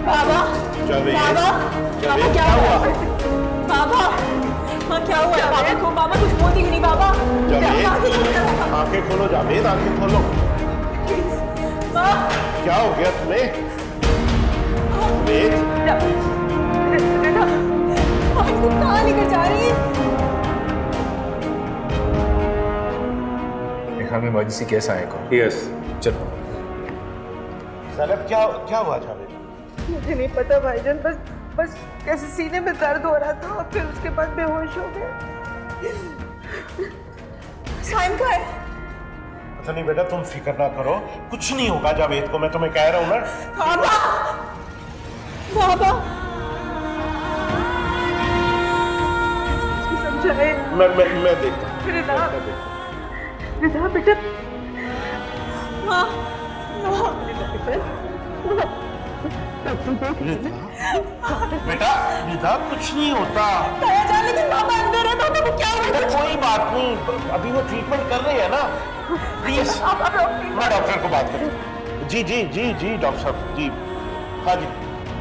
बाबा जावेद, बाबा जावेद, क्या हुआ बाबा? हाँ क्या हुआ बाबा को? बाबा कुछ बोलती क्यों नहीं बाबा? जावेद, आंखें खोलो जावेद, आंखें खोलो। क्या हो गया तुम्हें? जावेद, तुम कहाँ लेकर जा रही है? में इमरजेंसी केस आए को। यस। चलो। ज़ैनब, क्या हुआ जावेद? मुझे नहीं पता भाईजान, बस कैसे सीने में दर्द हो रहा था और फिर उसके बाद बेहोश हो गया। साइम का है? पता नहीं बेटा, तुम फिक्र ना करो, कुछ नहीं होगा जावेद को, मैं तुम्हें कह रहा हूँ ना। बाबा बाबा समझाए। मैं देखता हूँ। रिदा बेटा, माँ बेटा रिदा, कुछ नहीं होता। लेकिन बाबा अंदर है। बाबा को क्या हुआ? कोई बात नहीं, अभी वो ट्रीटमेंट कर रहे हैं ना। प्लीज मैं डॉक्टर को बात करूँ। जी जी जी जी डॉक्टर साहब जी। हाँ जी,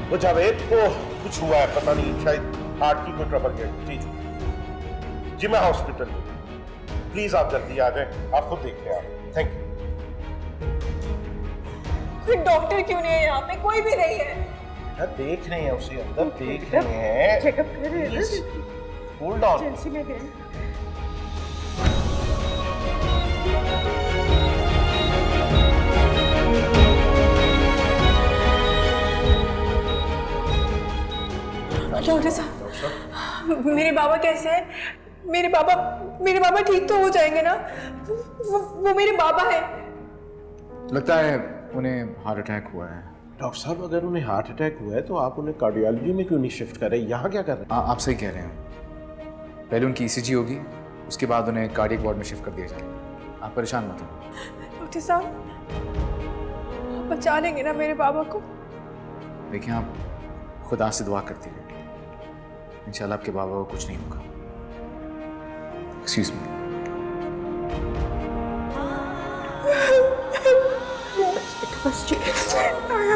वो जावेद को कुछ हुआ है, पता नहीं, शायद हार्ट की कोई ट्रबल है। जी जी मैं हॉस्पिटल में, प्लीज आप जल्दी आ जाएं, आप खुद देख लें आप। Thank you. फिर डॉक्टर क्यों नहीं है यहाँ पे? कोई भी नहीं है। देख रहे हैं उसे, अंदर देख रहे हैं। चेकअप कर रहे हैं। Hold on. एजेंसी में गए। डॉक्टर साहब, मेरे बाबा कैसे हैं? मेरे बाबा ठीक तो हो जाएंगे ना? वो मेरे बाबा हैं। लगता है उन्हें हार्ट अटैक हुआ है। डॉक्टर साहब, अगर उन्हें हार्ट अटैक हुआ है तो आप उन्हें कार्डियोलॉजी में क्यों नहीं शिफ्ट कर रहे? यहाँ क्या कर रहे हैं? आप सही कह रहे हैं। पहले उनकी ईसीजी होगी, उसके बाद उन्हें कार्डियक वार्ड में शिफ्ट कर दिया जाएगा। आप परेशान मत हो। डॉक्टर साहब, आप बचा लेंगे ना मेरे बाबा को? देखिए, आप खुदा से दुआ करती रहिए, इंशाल्लाह आपके बाबा को कुछ नहीं होगा। Excuse me.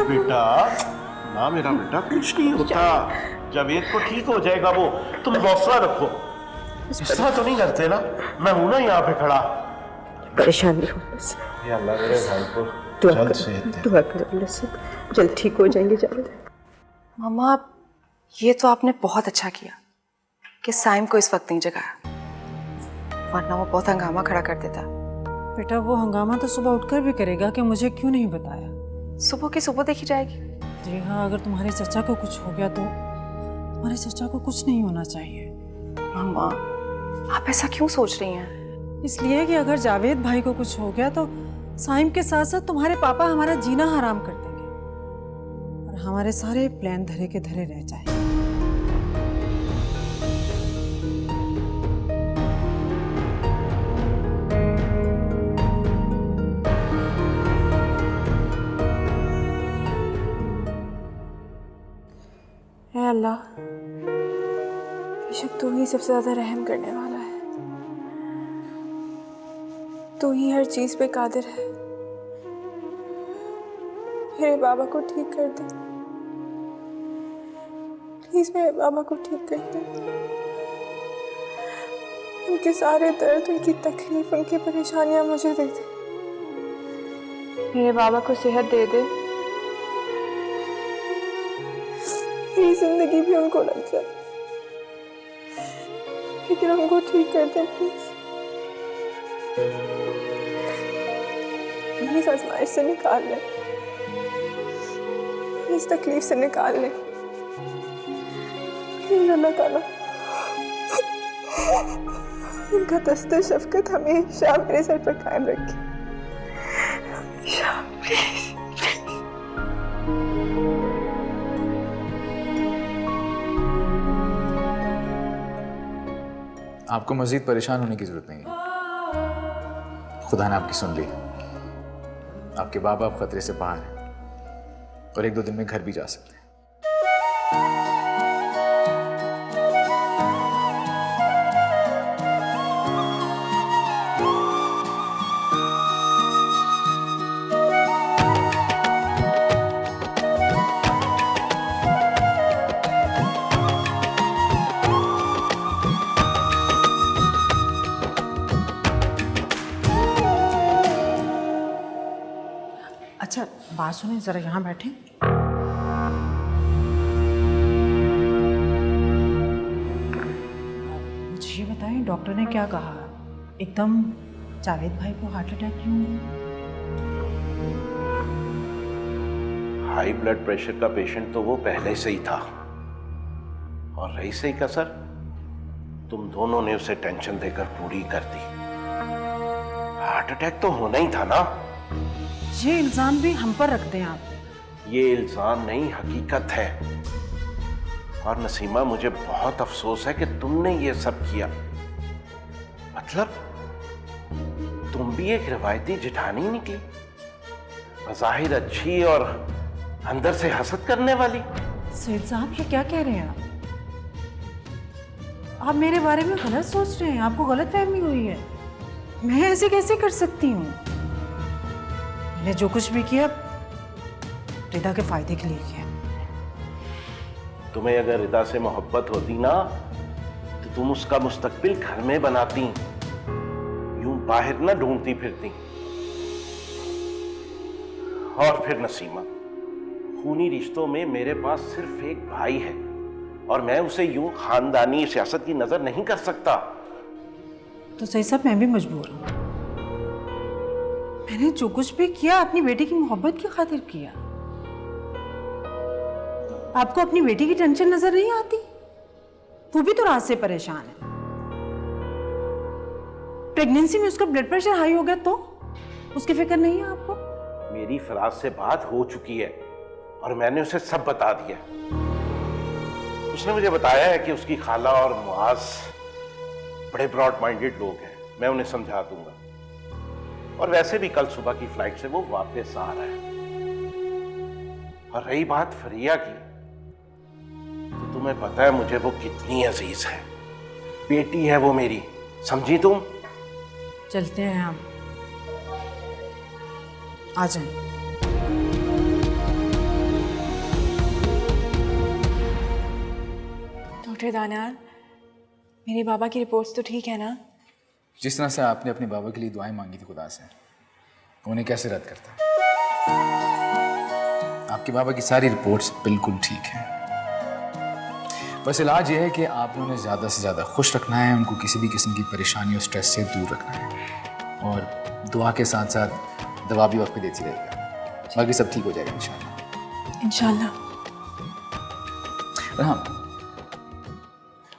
बेटा ना, मेरा बेटा कुछ नहीं होता, जावेद को ठीक हो जाएगा वो, तुम हौसला रखो। ऐसा तो नहीं करते ना, मैं हूं ना यहाँ पे खड़ा। परेशान नहीं हो बस। ये अल्लाह मेरे भाई को दुआ जल्द करो, सेहत दे। दुआ करो अल्लाह से जल्द ठीक हो जाएंगे जावेद। मम्मा, ये तो आपने बहुत अच्छा किया कि साइम को इस वक्त नहीं जगाया, वरना वो बहुत हंगामा खड़ा कर देता। बेटा, वो हंगामा तो सुबह उठकर भी करेगा कि मुझे क्यों नहीं बताया। सुबह की सुबह देखी जाएगी। जी हाँ, अगर तुम्हारे चाचा को कुछ हो गया तो तुम्हारे चाचा को कुछ नहीं होना चाहिए। मम्मा, आप ऐसा क्यों सोच रही हैं? इसलिए कि अगर जावेद भाई को कुछ हो गया तो साइम के साथ साथ तुम्हारे पापा हमारा जीना हराम कर देंगे और हमारे सारे प्लान धरे के धरे रह जाएंगे। हे अल्लाह, बेशक तू ही सबसे ज्यादा रहम करने वाला है। तू ही हर चीज पे कादिर है। मेरे बाबा को ठीक कर दे प्लीज, मेरे बाबा को ठीक कर दे। उनके सारे दर्द, उनकी तकलीफ, उनकी परेशानियां मुझे दे दे। मेरे बाबा को सेहत दे दे, मेरी जिंदगी भी उनको लग जाए, लेकिन उनको ठीक कर दे प्लीज। इस आजमाइश से निकाल ले, इस तकलीफ से निकाल ले प्लीज अल्लाह ताला। उनका दस्ते शफकत हमेशा मेरे सर पर कायम रखे। प्लीज। आपको मजीद परेशान होने की जरूरत नहीं है। खुदा ने आपकी सुन ली। आपके बाबा अब खतरे से बाहर हैं और 1-2 दिन में घर भी जा सकते हैं। बात सुने, जरा यहाँ बैठे। मुझे ये बताएं, डॉक्टर ने क्या कहा? एकदम जावेद भाई को हार्ट अटैक क्यों हुआ? हाई ब्लड प्रेशर का पेशेंट तो वो पहले से ही था, और रही सही कसर तुम दोनों ने उसे टेंशन देकर पूरी कर दी। हार्ट अटैक तो होना ही था ना। ये इल्जाम भी हम पर रखते हैं आप। ये इल्जाम नहीं, हकीकत है। और नसीमा, मुझे बहुत अफसोस है कि तुमने ये सब किया। मतलब तुम भी एक रिवायती जिठानी निकली, बज़ाहिर अच्छी और अंदर से हसद करने वाली। सैयद साहब, ये क्या कह रहे हैं आप मेरे बारे में गलत सोच रहे हैं। आपको गलत फहमी हुई है। मैं ऐसे कैसे कर सकती हूँ? मैंने जो कुछ भी किया रिदा के फायदे के लिए किया। तुम्हें अगर रिदा से मोहब्बत होती ना, तो तुम उसका मुस्तकबिल घर में बनाती, यूं बाहर ना ढूंढती फिरती। और फिर नसीमा, खूनी रिश्तों में मेरे पास सिर्फ एक भाई है, और मैं उसे यूं खानदानी सियासत की नजर नहीं कर सकता। तो सही साहब, मैं भी मजबूर हूँ। मैंने जो कुछ भी किया अपनी बेटी की मोहब्बत की खातिर किया। आपको अपनी बेटी की टेंशन नजर नहीं आती? वो भी तो रात से परेशान है। प्रेगनेंसी में उसका ब्लड प्रेशर हाई हो गया तो उसकी फिक्र नहीं है आपको? मेरी फराज से बात हो चुकी है और मैंने उसे सब बता दिया। उसने मुझे बताया है कि उसकी खाला और मुआज बड़े ब्रॉड माइंडेड लोग हैं, मैं उन्हें समझा दूंगा। और वैसे भी कल सुबह की फ्लाइट से वो वापस आ रहा है। और रही बात फरिया की, तो तुम्हें पता है मुझे वो कितनी अजीज है। बेटी है वो मेरी, समझी तुम? चलते हैं हम, आ जाएं। डॉक्टर दानियाल, मेरे बाबा की रिपोर्ट्स तो ठीक है ना? जिस तरह से आपने अपने बाबा के लिए दुआएं मांगी थी खुदा से, उन्हें कैसे रद्द करता? आपके बाबा की सारी रिपोर्ट्स बिल्कुल ठीक हैं। बस इलाज ये है कि आपने उन्हें ज़्यादा से ज़्यादा खुश रखना है, उनको किसी भी किस्म की परेशानी और स्ट्रेस से दूर रखना है, और दुआ के साथ साथ दवा भी वक्त पे देती रहेगा। बाकी सब ठीक हो जाएगा इंशाल्लाह। इंशाल्लाह। और हाँ,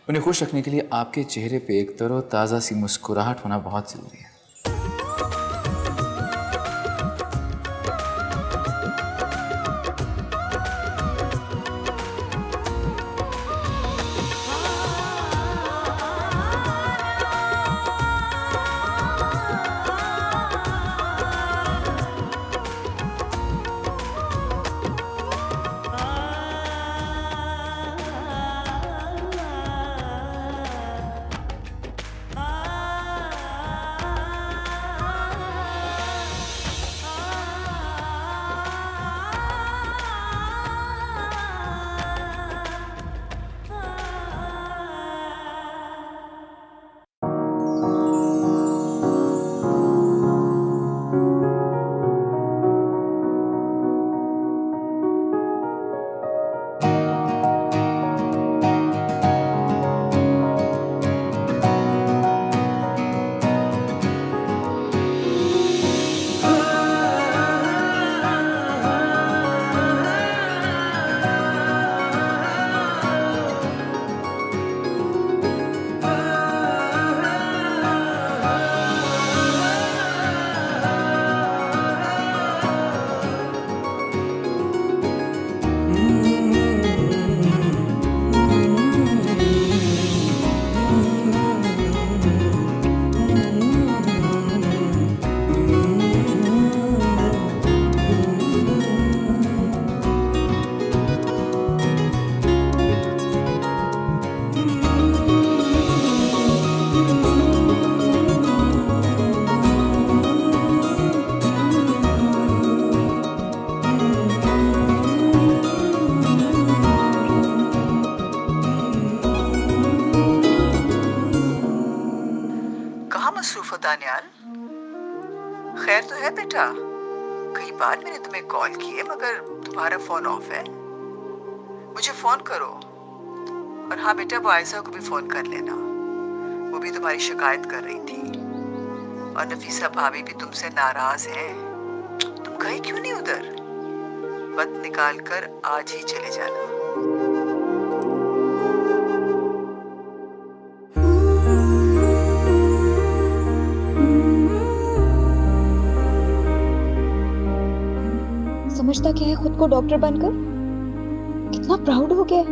उन्हें खुश रखने के लिए आपके चेहरे पे एक तरोताज़ा सी मुस्कुराहट होना बहुत ज़रूरी है। दानियाल, खैर तो है बेटा? कहीं बार मैंने तुम्हें कॉल की है मगर तुम्हारा फोन ऑफ है। मुझे फोन करो। और हाँ बेटा, वो आयशा को भी फोन कर लेना, वो भी तुम्हारी शिकायत कर रही थी। और नफीसा भाभी भी तुमसे नाराज हैं। तुम गए क्यों नहीं उधर? वक्त निकाल कर आज ही चले जाना। समझता क्या है खुद को डॉक्टर बनकर? कितना प्राउड हो गया।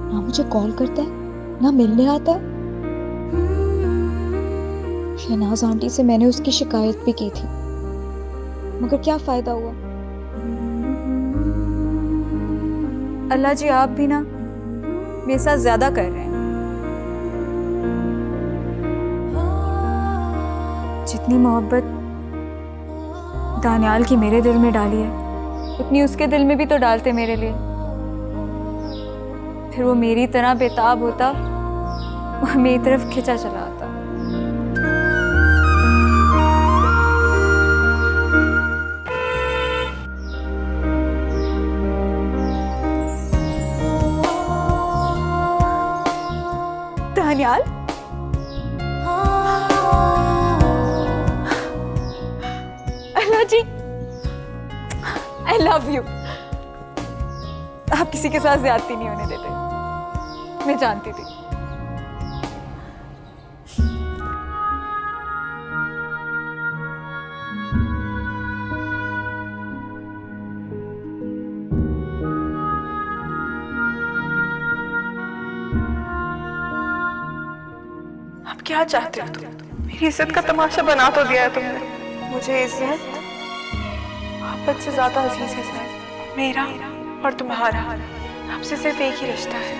ना मुझे कॉल करता है, ना मिलने आता है। शहनाज आंटी से मैंने उसकी शिकायत भी की थी, मगर क्या फायदा हुआ? अल्लाह जी, आप भी ना मेरे साथ ज्यादा कर रहे हैं। जितनी मोहब्बत दानियाल की मेरे दिल में डाली है, उतनी उसके दिल में भी तो डालते मेरे लिए। फिर वो मेरी तरह बेताब होता और मेरी तरफ खिंचा चला आता। दानियाल, अल्लाह जी, आई लव यू। आप किसी के साथ ज्यादती नहीं होने देते, मैं जानती थी। अब क्या चाहते हो तुम? मेरी इज्जत का तमाशा बना तो दिया है तुमने। मुझे इज्जत मोहब्बत से ज्यादा अजीज है शायद। मेरा और तुम्हारा आपसे सिर्फ एक ही रिश्ता है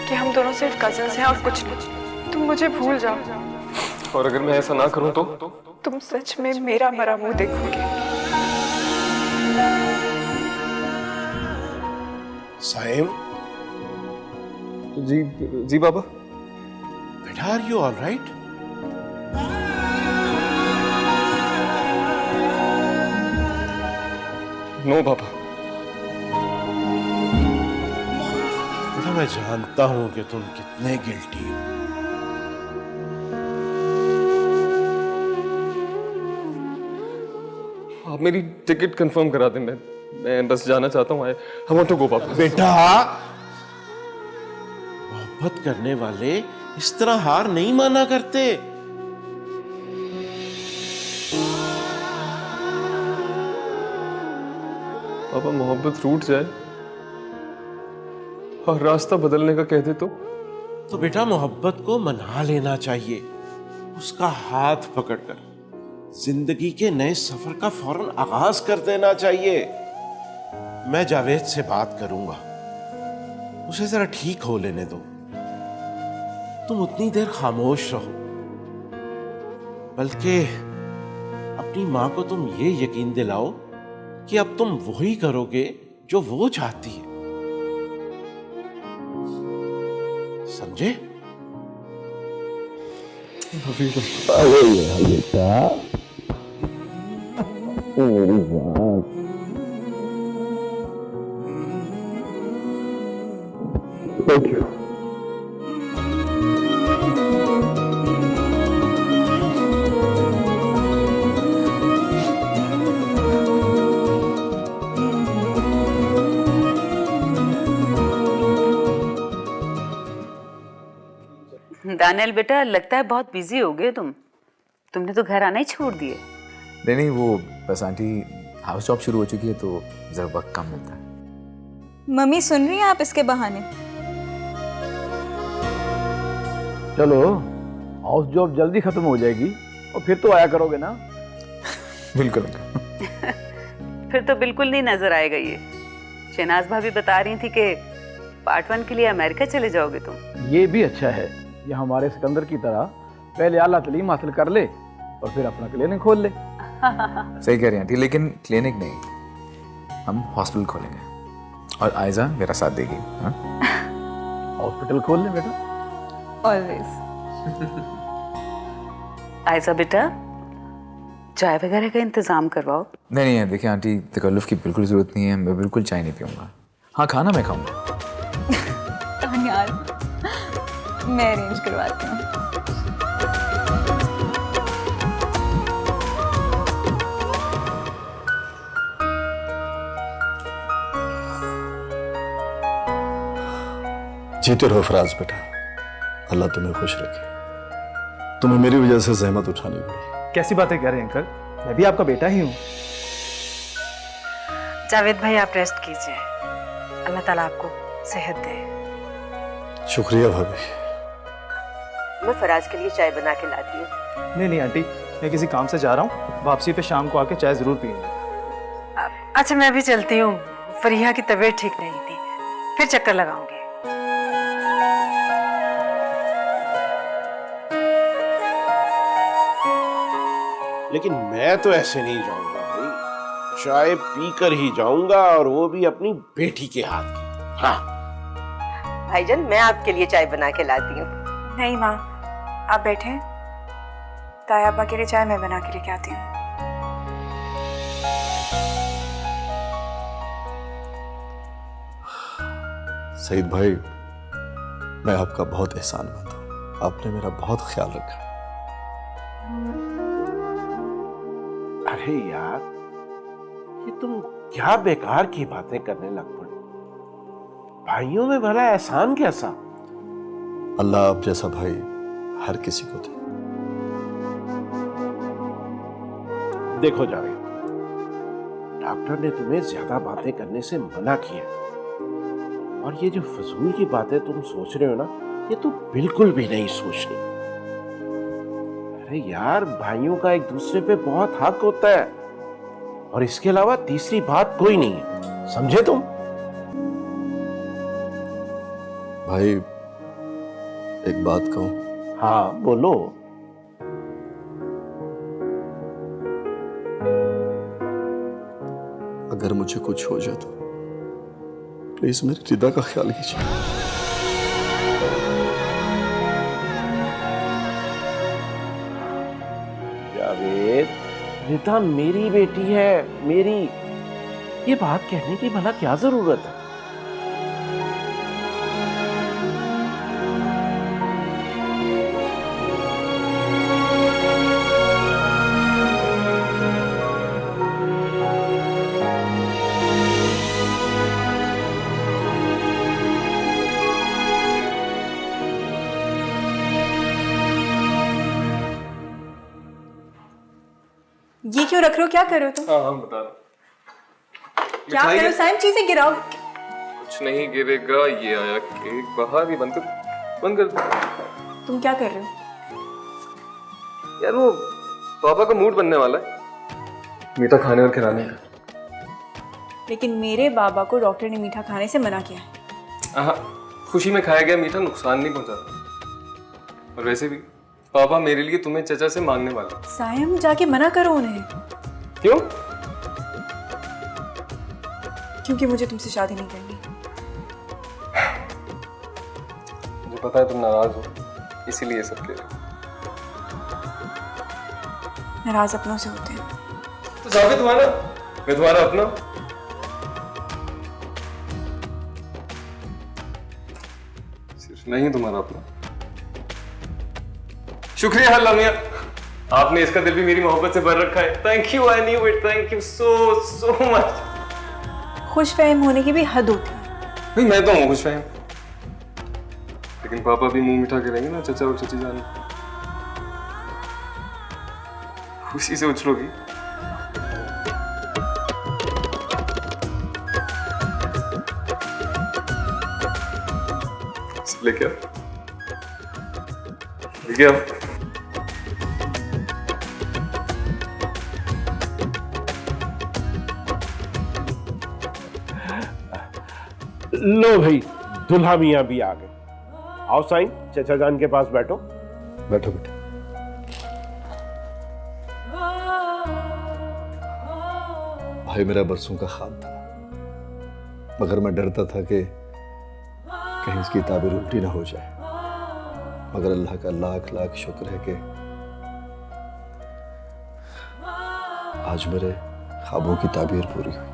कि हम दोनों सिर्फ कजन्स हैं और कुछ नहीं। तुम मुझे भूल जाओ। और अगर मैं ऐसा ना करूं तो? तुम सच में मेरा मरा मुंह देखोगे। साइम, जी जी बाबा। बेटा, are you all right? No बाबा। बेटा, मैं जानता हूं कि तुम कितने गिल्टी हो। आप मेरी टिकट कंफर्म करा दें। मैं बस जाना चाहता हूँ। आई वांट टू गो बाबा। बेटा, मोहब्बत करने वाले इस तरह हार नहीं माना करते। पापा, मोहब्बत रूठ जाए और रास्ता बदलने का कह दे तो बेटा, मोहब्बत को मना लेना चाहिए, उसका हाथ पकड़कर जिंदगी के नए सफर का फौरन आगाज कर देना चाहिए। मैं जावेद से बात करूंगा, उसे जरा ठीक हो लेने दो। तुम उतनी देर खामोश रहो, बल्कि अपनी मां को तुम ये यकीन दिलाओ कि अब तुम वही करोगे जो वो चाहती है। समझे? Thank you. दानियल बेटा, लगता है बहुत बिजी हो गए तुमने तो घर आना ही छोड़ दिए। नहीं, वो बस आंटी हाउस जॉब शुरू हो चुकी है तो जरा वक्त कम मिलता है। मम्मी सुन रही हैं आप इसके बहाने? चलो, हाउस जॉब जल्दी खत्म हो जाएगी और फिर तो आया करोगे ना? बिल्कुल। फिर तो बिल्कुल नहीं नजर आएगा ये। शहनाज भाभी बता रही थी कि पार्ट 1 के लिए अमेरिका चले जाओगे तुम। ये भी अच्छा है, ये हमारे सिकंदर की तरह पहले आला तालीम हासिल कर ले और फिर अपना क्लिनिक खोल ले। सही कह रही हैं आंटी, लेकिन क्लिनिक नहीं, हम हॉस्पिटल खोलेंगे और आयजा मेरा साथ देगी। हॉस्पिटल खोल ले बेटा। ऑलवेज। आयजा बेटा, चाय वगैरह का इंतजाम करवाओ। नहीं नहीं देखिए आंटी, तकल्लुफ़ की बिल्कुल ज़रूरत नहीं है, मैं बिल्कुल चाय नहीं पीऊँगा। हाँ खाना मैं खाऊँगा। यार मैं अरेंज करवाती हूँ। जीते रहो फराज बेटा, अल्लाह तुम्हें खुश रखे। तुम्हें मेरी वजह से जहमत उठानी पड़ी। कैसी बातें कह रहे हैं अंकल, मैं भी आपका बेटा ही हूँ। जावेद भाई आप रेस्ट कीजिए, अल्लाह ताला आपको सेहत दे। शुक्रिया भाभी। मैं फराज के लिए चाय बना के लाती हूँ। नहीं नहीं आंटी, मैं किसी काम से जा रहा हूँ, वापसी पे शाम को आके चाय जरूर पीऊंगा। अच्छा मैं भी चलती हूँ, फरीहा की तबीयत ठीक नहीं थी, फिर चक्कर लगाऊंगी। लेकिन मैं तो ऐसे नहीं जाऊंगा भाई, चाय पीकर ही जाऊंगा, और वो भी अपनी बेटी के हाथ की। हाँ भाईजान मैं आपके लिए चाय बना के लाती हूँ। नहीं माँ, आप बैठे, ताया अब्बा के लिए चाय मैं बना के लेके आती हूँ। सईद भाई, मैं आपका बहुत एहसानमंद हूँ, आपने मेरा बहुत ख्याल रखा। अरे यार, ये तुम क्या बेकार की बातें करने लग पड़े। भाइयों में भला एहसान कैसा? अल्लाह आप जैसा भाई हर किसी को दे। देखो जावेद, डॉक्टर ने तुम्हें ज्यादा बातें करने से मना किया, और ये जो फजूल की बातें तुम सोच रहे हो ना, ये तो बिल्कुल भी नहीं सोचनी। अरे यार, भाइयों का एक दूसरे पे बहुत हक होता है, और इसके अलावा तीसरी बात कोई नहीं है, समझे तुम? भाई एक बात कहूं? हाँ बोलो। अगर मुझे कुछ हो जाए तो प्लीज मेरी रिदा का ख्याल कीजिए। जावेद, रिता मेरी बेटी है, मेरी। ये बात कहने की भला क्या जरूरत है? ये क्यों रख रहे हो, क्या कर रहे हो तुम? हाँ बता रहा हूँ। क्या कर रहे हो साइम, चीजें गिराओ। कुछ नहीं गिरेगा, ये आया केक बाहर ही, बंद कर दो। तुम क्या कर रहे हो? यार वो पापा का मूड बनने वाला है, मीठा खाने और खिलाने का। लेकिन मेरे बाबा को डॉक्टर ने मीठा खाने से मना किया है। हाँ, खुशी में खाया गया मीठा नुकसान नहीं पहुंचाता। और वैसे भी पापा मेरे लिए तुम्हें चचा से मांगने वाले। सायम जाके मना करो उन्हें। क्यों? क्योंकि मुझे तुमसे शादी नहीं करनी। मुझे पता है तुम नाराज हो, इसीलिए ये सब कह रहे हो। नाराज अपनों से होते हैं। तो जाके तुम्हारा, मैं तुम्हारा अपना। सिर्फ मैं ही तुम्हारा अपना। शुक्रिया हल्ला मियां, आपने इसका दिल भी मेरी मोहब्बत से भर रखा है। Thank you, I knew it, thank you so much. खुश फहम होने की भी हद होती है। भाई मैं तो हूँ खुश फहम, लेकिन पापा भी मुंह मीठा करेंगे ना चचा और चची जान, खुशी से उछलोगी। लेके आओ। लो भाई, दुल्हा मियां भी आ गए। आओ साईं, चचा जान के पास बैठो। बैठो बेटा। भाई मेरा बरसों का ख्वाब था, मगर मैं डरता था कि कहीं इसकी ताबीर उल्टी ना हो जाए। मगर अल्लाह का लाख लाख शुक्र है कि आज मेरे ख्वाबों की ताबीर पूरी हुई।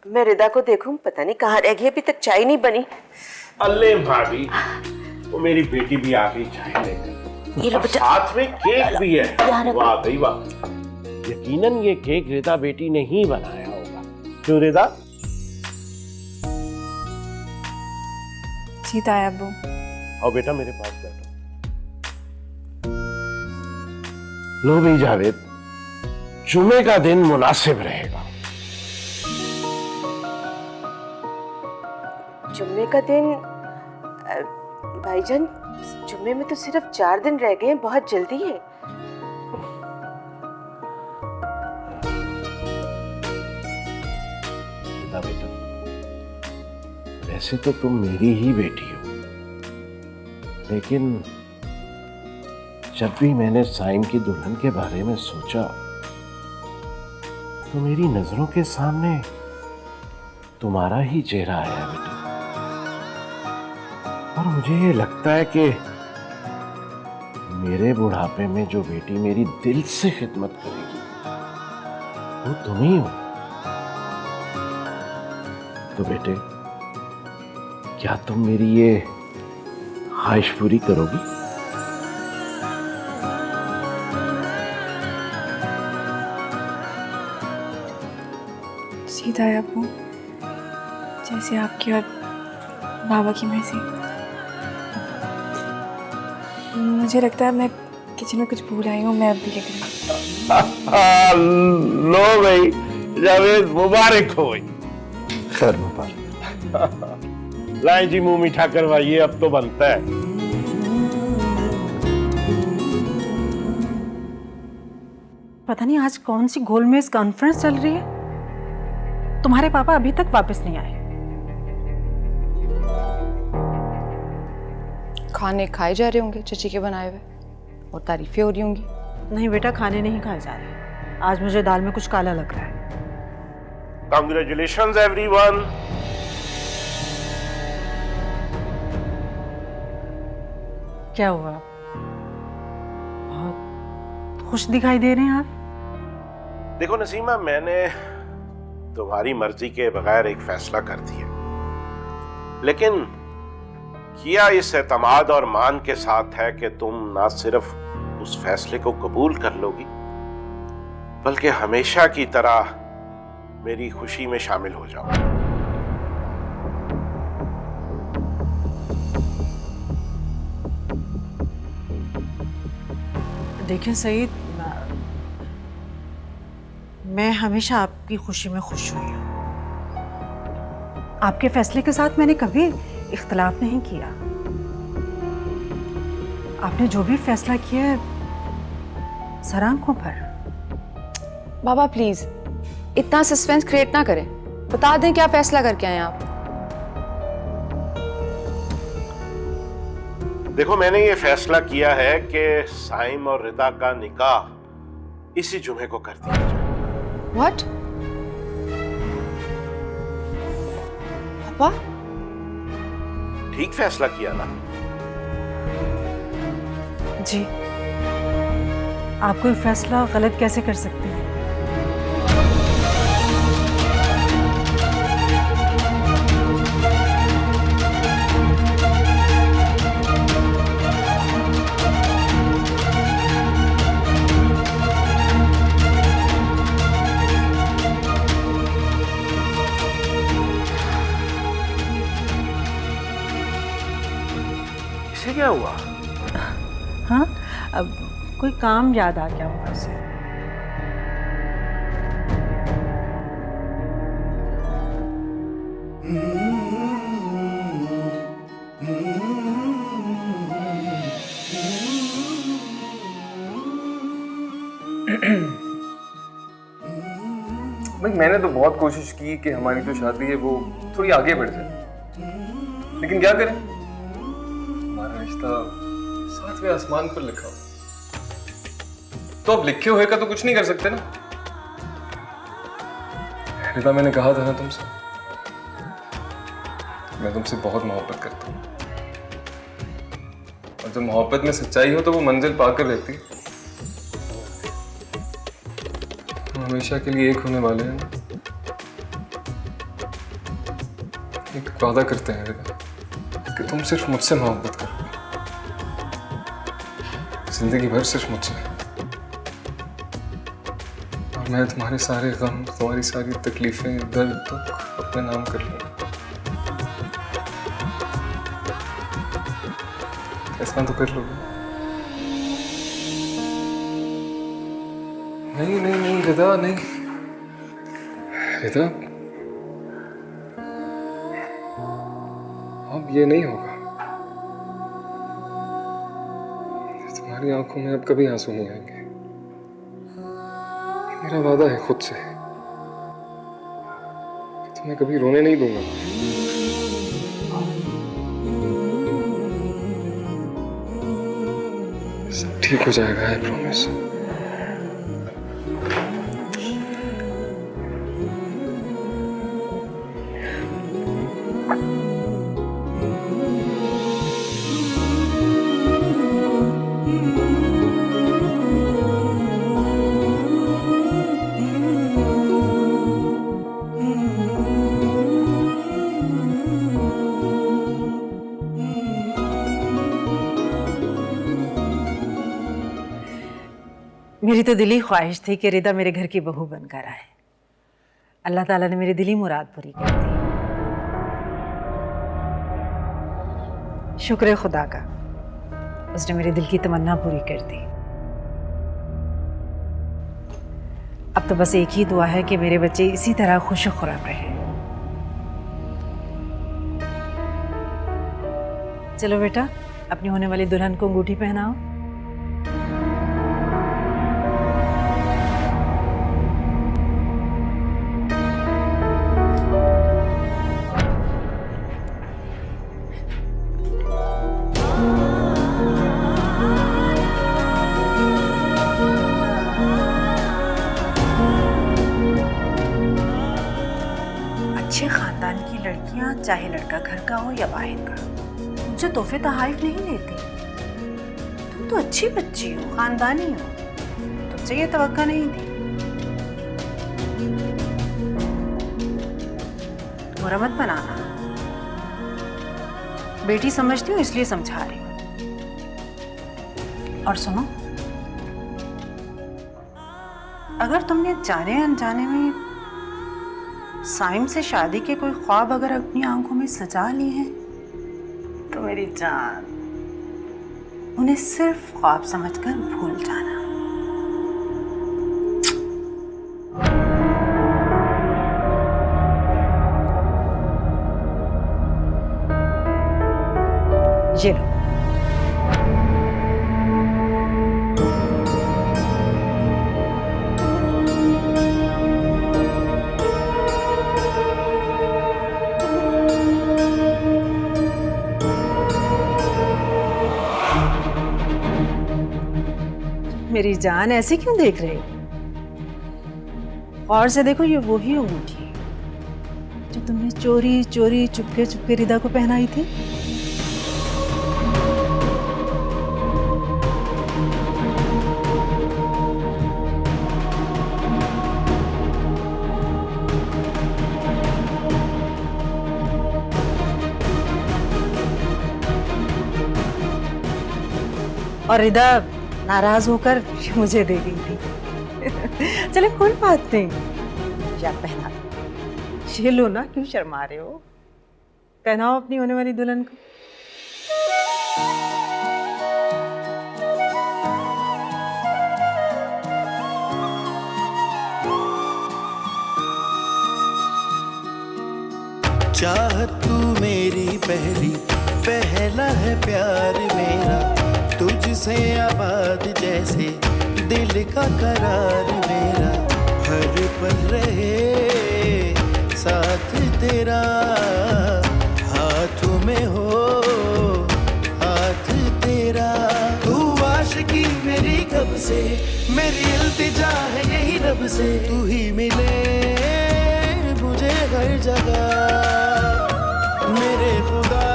मैं रिदा को देखूं, पता नहीं कहाँ रह गई, अभी तक चाय नहीं बनी। अल्ले भाभी, वो मेरी बेटी भी आ गई चाय लेकर। ये लो बेटा। साथ में केक भी है। वाह भाई वाह, यकीनन ये केक रिदा बेटी ने ही बनाया होगा। क्यों रिदा? जी ताया अब्बू। आओ बेटा मेरे पास बैठो। लो भी जावेद, जुमे का दिन मुनासिब रहेगा। जुम्मे का दिन? भाईजान, जुम्मे में तो सिर्फ 4 दिन रह गए हैं, बहुत जल्दी है। बेटा, वैसे तो तुम मेरी ही बेटी हो, लेकिन जब भी मैंने साइम की दुल्हन के बारे में सोचा तो मेरी नजरों के सामने तुम्हारा ही चेहरा आया बेटा। और मुझे ये लगता है कि मेरे बुढ़ापे में जो बेटी मेरी दिल से खिदमत करेगी वो तुम ही हो। तो बेटे, क्या तुम मेरी ये ख्वाहिश पूरी करोगी? सीधा है अब्बू, जैसे आपकी और बाबा की मर्जी। मुझे लगता है मैं किचन में कुछ भूल आई हूँ, मैं अभी लेकर लो भाई जावेद, मुबारक हो भाई। खैर मुबारक। लाए जी, मुंह मीठा करवाइए, अब तो बनता है। पता नहीं आज कौन सी गोलमेज कॉन्फ्रेंस चल रही है, तुम्हारे पापा अभी तक वापस नहीं आए। खाने खाए जा रहे होंगे चची के बनाए हुए, और तारीफें हो रही होंगी। नहीं बेटा, खाने नहीं खाए जा रहे। आज मुझे दाल में कुछ काला लग रहा है। Congratulations everyone. क्या हुआ? बहुत खुश दिखाई दे रहे हैं आप। देखो नसीमा, मैंने तुम्हारी मर्जी के बगैर एक फैसला कर दिया, लेकिन किया इस एतमाद और मान के साथ है कि तुम ना सिर्फ उस फैसले को कबूल कर लोगी, बल्कि हमेशा की तरह मेरी खुशी में शामिल हो जाओ। देखिए सईद, मैं हमेशा आपकी खुशी में खुश हुई हूँ। आपके फैसले के साथ मैंने कभी इख्तलाफ नहीं किया। आपने जो भी फैसला किया है, सर आंखों पर। बाबा प्लीज इतना सस्पेंस क्रिएट ना करें, बता दें क्या फैसला करके आए आप। देखो, मैंने ये फैसला किया है कि साइम और रिदा का निकाह इसी जुमे को कर दिया जाए। What? पापा? ठीक फैसला किया ना? जी, आप कोई फैसला गलत कैसे कर सकते हैं? इसे क्या हुआ? हाँ, अब कोई काम याद आ गया होगा उसे। मैंने तो बहुत कोशिश की कि हमारी जो शादी है वो थोड़ी आगे बढ़ जाए, लेकिन क्या करें, हमारा रिश्ता 7वें आसमान पर लिखा हो। तो अब लिखे हुए का तो कुछ नहीं कर सकते ना। रिदा, मैंने कहा था ना तुमसे, मैं तुमसे बहुत मोहब्बत करता हूँ, और जब मोहब्बत में सच्चाई हो तो वो मंजिल पाकर रहती है। हम हमेशा के लिए एक होने वाले हैं ना। एक वादा करते हैं रिदा कि तुम सिर्फ मुझसे मोहब्बत करो, जिंदगी भर सिर्फ मुझसे, और मैं तुम्हारे सारे गम, तुम्हारी सारी तकलीफें, दर्द, दुख अपने नाम कर लूंगा। ऐसा तो कर लोगे? नहीं नहीं नहीं रिदा, नहीं रिदा, अब ये नहीं होगा। तुम्हारी आंखों में अब कभी आंसू नहीं आएंगे, मेरा वादा है खुद से, तुम्हें कभी रोने नहीं दूंगा। सब ठीक हो जाएगा, आई प्रॉमिस। मेरी तो दिली ख्वाहिश थी कि रिदा मेरे घर की बहू बनकर आए। अल्लाह ताला ने मेरी दिली मुराद पूरी कर दी। शुक्र है खुदा का, उसने मेरे दिल की तमन्ना पूरी कर दी। अब तो बस एक ही दुआ है कि मेरे बच्चे इसी तरह खुश खुराम रहें। चलो बेटा, अपनी होने वाली दुल्हन को अंगूठी पहनाओ। अच्छे खानदान की लड़कियां, चाहे लड़का घर का हो या बाहर का, मुझे तोहफे तोहाइफ नहीं देती। तुम तो अच्छी बच्ची हो, खानदानी हो, तुमसे ये तवक्का नहीं थी। बुरा मत बनाना, बेटी समझती हूँ इसलिए समझा रही हूँ। और सुनो, अगर तुमने जाने अनजाने में साइम से शादी के कोई ख्वाब अगर अपनी आंखों में सजा लिए हैं, तो मेरी जान, उन्हें सिर्फ ख्वाब समझकर भूल जाना। ये लो। मेरी जान, ऐसे क्यों देख रहे हो? और से देखो, ये वही अंगूठी है जो तुमने चोरी चोरी चुपके चुपके रिदा को पहनाई थी। और रिदा नाराज होकर मुझे दे गई थी। चले कोई बात नहीं, या पहना दो। ये लो ना, क्यों शर्मा रहे हो? पहनाओ अपनी होने वाली दुल्हन को। चाहत तू मेरी पहली, पहला है प्यार मेरा, तुझसे आबाद जैसे दिल का करार मेरा। हर पल रहे साथ तेरा, हाथों में हो हाथ तेरा। तू आशिकी मेरी कब से, मेरी इल्तिजा है यही रब से, तू ही मिले मुझे हर जगह। मेरे खुदा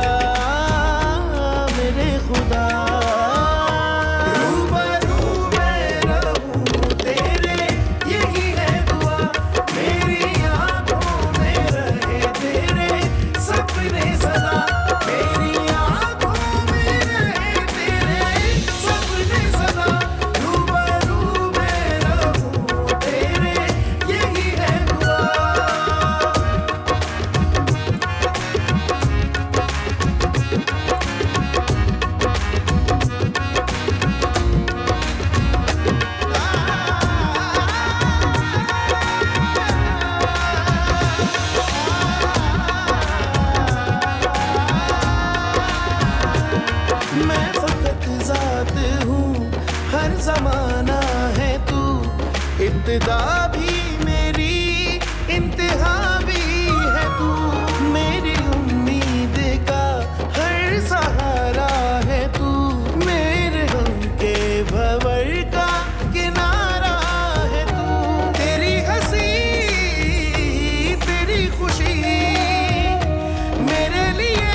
मेरे खुदा, रूबरू मैं रहूं तेरे यही है दुआ, मेरी आंखों में रहे तेरे सपने सदा, मेरी आंखों में रहे तेरे सपने सदा। रूबरू मैं रहूं तेरे यही है दुआ। मैं फकत ज़ात हूँ, हर ज़माना है तू, इब्तिदा भी मेरी इंतहा भी है तू। मेरी उम्मीद का हर सहारा है तू, मेरे गम के भंवर का किनारा है तू। तेरी हंसी तेरी खुशी मेरे लिए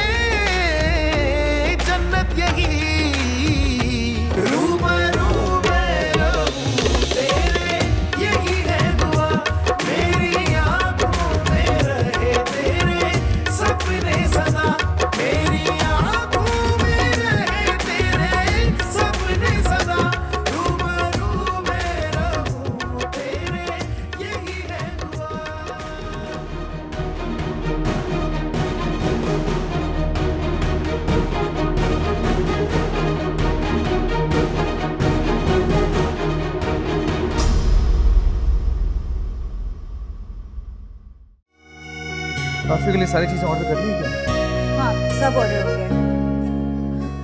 जन्नत यही। रूबरू मैं रहूं तेरे यही है दुआ, मेरी आंखों में रहे तेरे सपने सदा, मेरी आंखों में रहे तेरे सपने सदा। रूबरू मैं रहूं तेरे यही है दुआ। काफी के लिए सारी चीजें ऑर्डर कर ली क्या? हाँ सब ऑर्डर हो गया।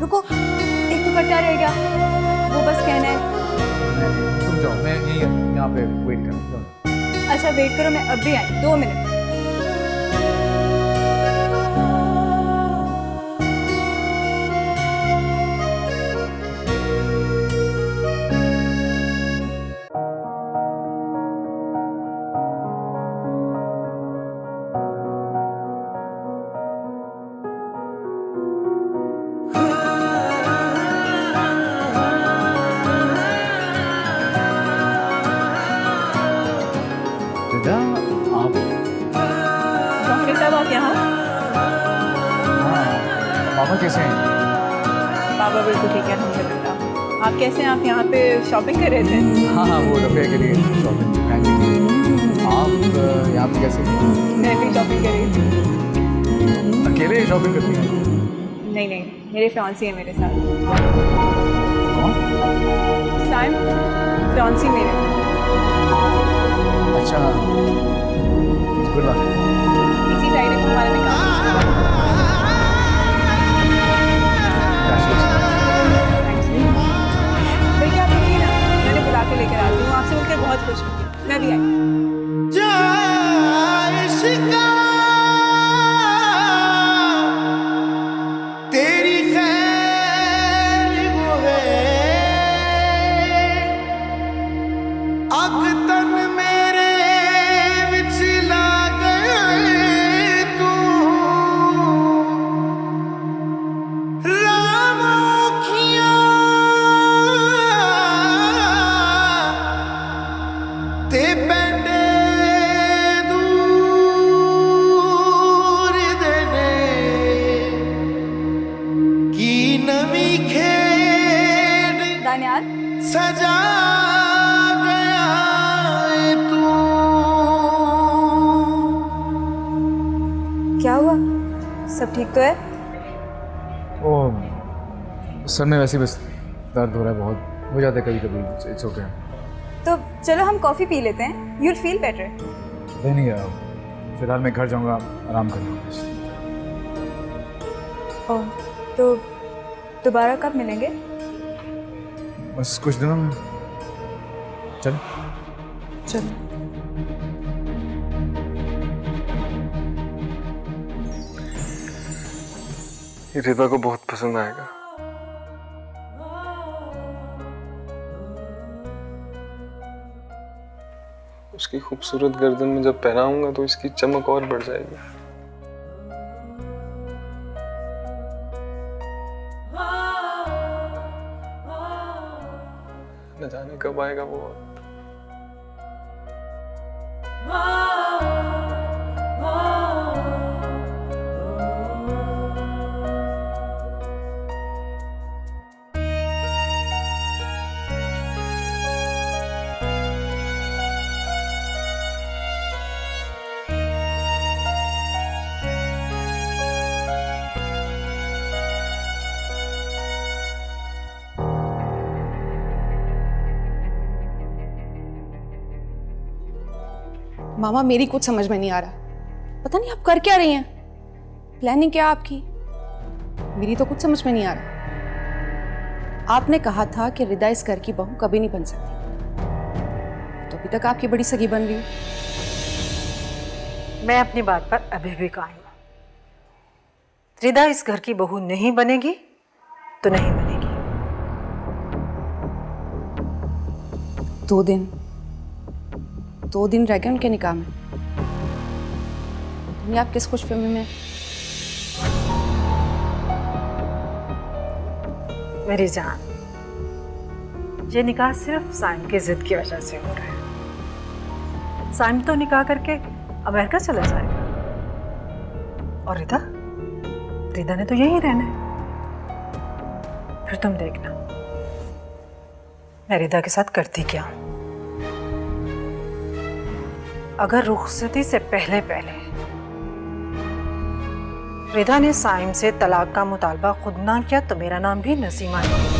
रुको, एक दुपट्टा रह गया, वो बस कहना है। तुम जाओ, मैं यहाँ पे वेट कर रहा हूँ। अच्छा वेट करो, मैं अब भी आई, 2 मिनट। रिदा, आप डॉक्टर साहब आप यहाँ? हाँ, पापा कैसे हैं? बाबा बिल्कुल ठीक है अल्हम्दुलिल्लाह। आप कैसे हैं? आप यहाँ पे शॉपिंग कर रहे थे? हाँ हाँ, वो रफ़िया के लिए शॉपिंग करने के लिए। आप यहाँ पे कैसे हैं? मैं भी शॉपिंग कर रही थी। अकेले ही शॉपिंग करती हैं? नहीं नहीं, मेरे फियांसी है मेरे साथ। कौन? साइम, फियांसी मेरे। अच्छा, गुड लक। इसी फ्राइडे को हमारा निकाह। देखिए आप रुकिए ना, मैंने बुला के लेकर आती हूँ, आपसे मिलकर बहुत खुश हूँ। मैं भी आई। तेरी खैर वो है, अग तन मेरे विच लाग तू, राम औखियां ते पैंडे दूर देने की नवी खेड दानियाल, सजा गया है तू। क्या हुआ? सब ठीक तो है? ओ, सर में वैसे बस दर्द हो रहा है, बहुत हो जाता है कभी कभी। It's okay. तो चलो हम कॉफ़ी पी लेते हैं, यूल फील बेटर। नहीं यार, फिलहाल मैं घर जाऊंगा, आराम करूंगा। ओह, तो दोबारा कब मिलेंगे? बस कुछ दिनों में। चल चलो। ये रिदा को बहुत पसंद आएगा। उसकी खूबसूरत गर्दन में जब पहनाऊंगा तो इसकी चमक और बढ़ जाएगी। न जाने कब आएगा वो वक्त। मामा मेरी कुछ समझ में नहीं आ रहा, पता नहीं आप कर क्या रही हैं, प्लानिंग क्या आपकी, मेरी तो कुछ समझ में नहीं आ रहा। आपने कहा था कि रिदा इस घर की बहू कभी नहीं बन सकती, तो अभी तक आपकी बड़ी सगी बन रही है। मैं अपनी बात पर अभी भी कायम हूं। रिदा इस घर की बहू नहीं बनेगी तो नहीं बनेगी। 2 दिन रह गए उनके निकाह में। नहीं, आप किस खुशफहमी में? मेरी जान, ये निकाह सिर्फ साइम की जिद की वजह से हो रहा है। साइम तो निकाह करके अमेरिका चला जाएगा और रिदा ने तो यहीं रहना है। फिर तुम देखना मैं रिदा के साथ करती क्या हूं। अगर रुखसती से पहले रिदा ने साइम से तलाक का मुतालबा खुद ना किया तो मेरा नाम भी नसीमा नहीं।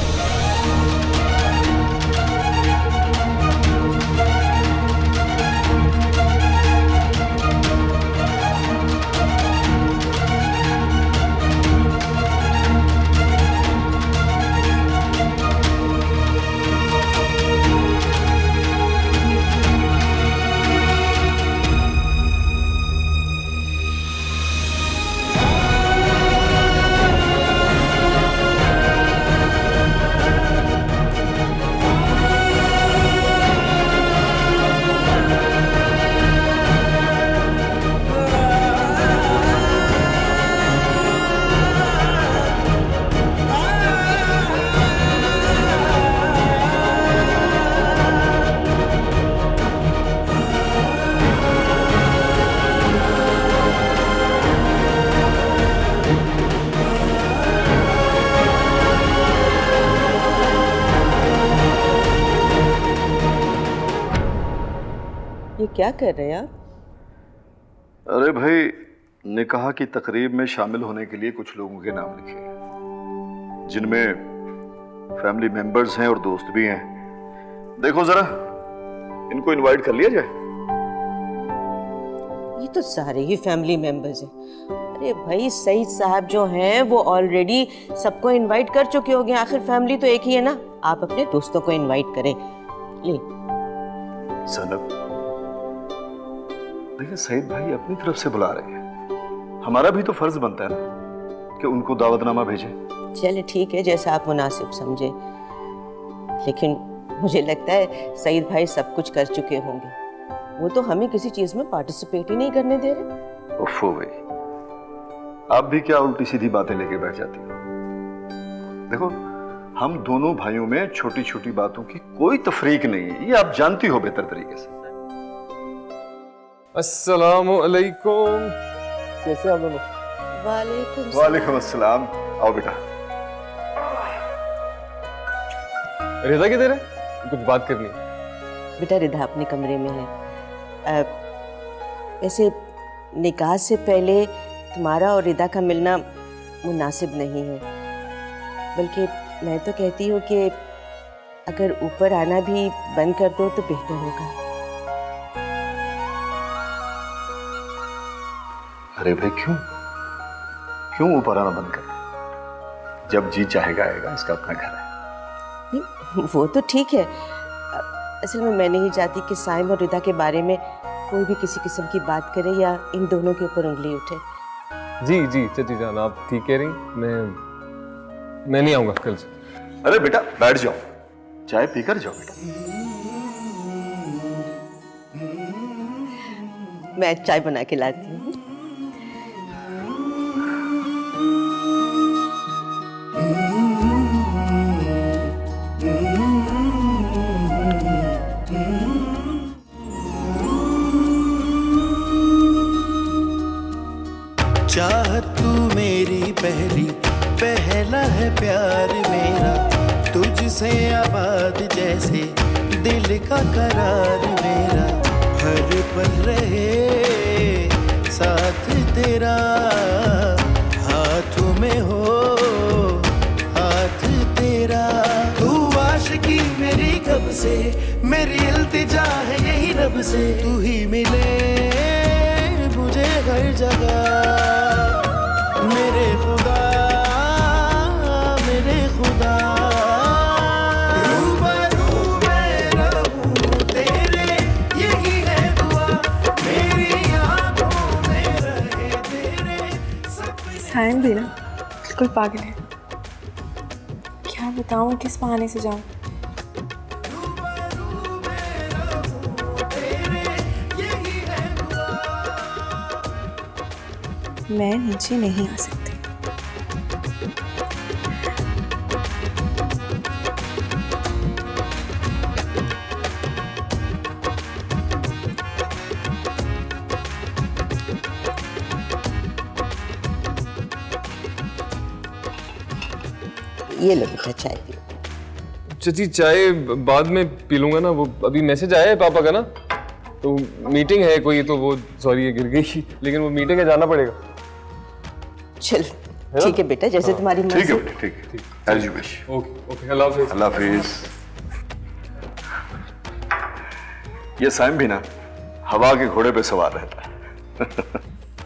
ये क्या कर रहे हैं आप? अरे भाई, निकाह की तकरीब में शामिल होने के लिए कुछ लोगों के नाम लिखे हैं, जिनमें फैमिली मेंबर्स हैं और दोस्त भी हैं। देखो जरा, इनको इनवाइट कर लिया जाए। ये तो सारे ही फैमिली मेंबर्स हैं। अरे भाई, सईद साहब जो हैं वो ऑलरेडी सबको इनवाइट कर चुके होंगे। आखिर फैमिली तो एक ही है ना। आप अपने दोस्तों को इनवाइट करें। ले सनब, देखिए सईद भाई अपनी तरफ से बुला रहे हैं, हमारा भी तो फर्ज बनता है ना कि उनको दावतनामा भेजें। चले ठीक है, जैसा आप मुनासिब समझे। लेकिन मुझे लगता है सईद भाई सब कुछ कर चुके होंगे। वो तो हमें किसी चीज में पार्टिसिपेट ही नहीं करने दे रहे। उफ़ो भाई, आप भी क्या उल्टी सीधी बातें लेके बैठ जाती हो। देखो, हम दोनों भाइयों में छोटी छोटी बातों की कोई तफरीक नहीं है, ये आप जानती हो बेहतर तरीके से। अस्सलामु अलैकुम, कैसे आप दोनों? वालेकुम अस्सलाम। आओ बेटा। रिदा किधर है? कुछ बात करनी है। बेटा रिदा अपने कमरे में है। वैसे निकाह से पहले तुम्हारा और रिदा का मिलना मुनासिब नहीं है, बल्कि मैं तो कहती हूँ कि अगर ऊपर आना भी बंद कर दो तो बेहतर होगा। अरे भाई, क्यों ऊपर आना बंद कर दे? जब जी चाहेगा आएगा, इसका अपना घर है। वो तो ठीक है। असल में मैं नहीं चाहती कि साइम और रिदा के बारे में कोई भी किसी किस्म की बात करे या इन दोनों के ऊपर उंगली उठे। जी जी चाची जान, आप ठीक कह रही। मैं नहीं आऊंगा कल से। अरे बेटा बैठ जाओ, चाय पीकर जाओ बेटा। मैं चाय बना के लाती हूँ। चाहत तू मेरी पहला है प्यार मेरा, तुझसे आबाद जैसे दिल का करार मेरा, हर पल रहे साथ तेरा, हाथों में हो हाथ तेरा। तू आशिकी मेरी कब से, मेरी इल्तिजा है यही रब से, तू ही मिले मुझे हर जगह। मेरे खुदा रूबरू मैं रहूं तेरे, यही है दुआ मेरी आंखों में रहे तेरे सपने। सायम भी ना बिल्कुल पागल है। क्या बताऊं किस बहाने से जाऊं। मैं नीचे नहीं आ सकती। ये लो बेटा चाय पियो। चाची चाय बाद में पी लूंगा ना, वो अभी मैसेज आया है पापा का ना, तो मीटिंग है कोई, तो वो सॉरी ये गिर गई, लेकिन वो मीटिंग है जाना पड़ेगा। चल ठीक है बेटा, जैसे तुम्हारी मर्जी। ठीक है बेटा, ठीक है, as you wish. Okay okay, Allah हाफिज। अल्लाह हाफिज। ये साइम भी ना हवा के घोड़े पे सवार रहता है।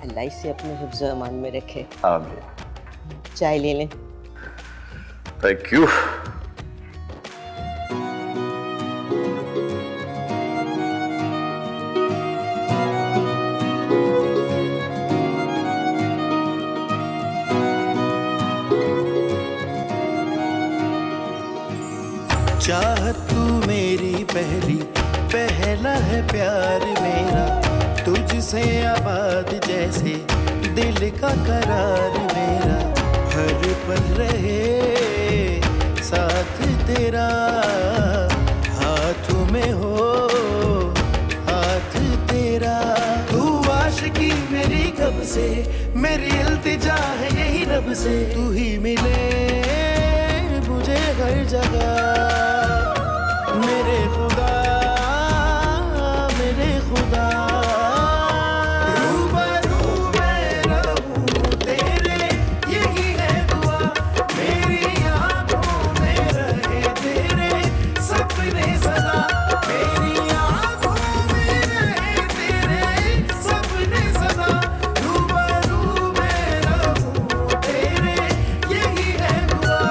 अल्लाह इसे अपने हिफ्ज़ व अमान में रखे। आमीन। चाय ले लें। Thank you. चाहत तू मेरी पहला है प्यार मेरा, तुझसे आबाद जैसे दिल का करार मेरा, हर पल रहे साथ तेरा, हाथों में हो हाथ तेरा। तू आशिकी मेरी कब से, मेरी इल्तिजा है यही रब से, तू ही मिले मुझे हर जगह। मेरे खुदा रूबरू मैं रहूं तेरे, यही है दुआ मेरी आंखों में रहे तेरे सपने सदा, मेरी आंखों में रहे तेरे सपने सदा। रूबरू मैं रहूं तेरे, यही है दुआ।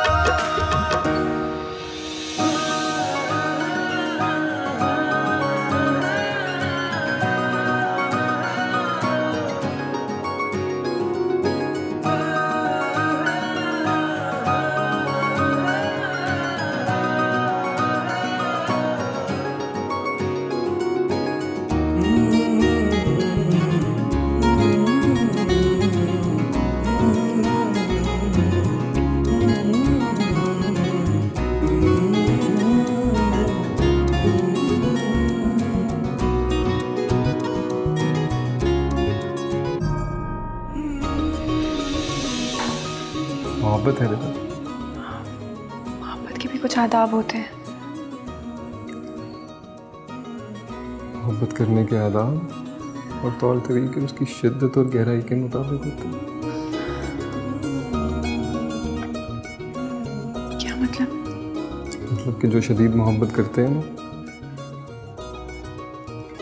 मोहब्बत है बेटा। मोहब्बत के भी कुछ आदाब होते हैं। मोहब्बत करने के आदाब और तौर तरीके उसकी शिद्दत और गहराई के मुताबिक होते हैं। क्या मतलब? मतलब कि जो शदीद मोहब्बत करते हैं ना,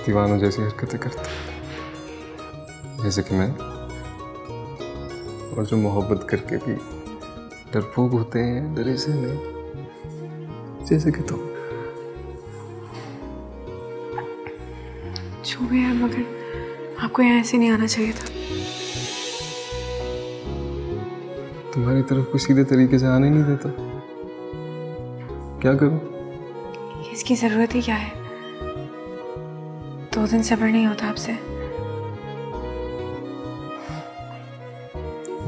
दीवानों जैसी हरकतें करते हैं, जैसे कि मैं, और जो मोहब्बत करके भी डरपोक होते हैं, डरे से नहीं, जैसे कि तुम। जो भी है, मगर आपको यहाँ ऐसे नहीं आना चाहिए था। तुम्हारी तरफ कोई सीधे तरीके से आने नहीं देता। क्या करूं? इसकी जरूरत ही क्या है? 2 दिन सब्र नहीं होता आपसे।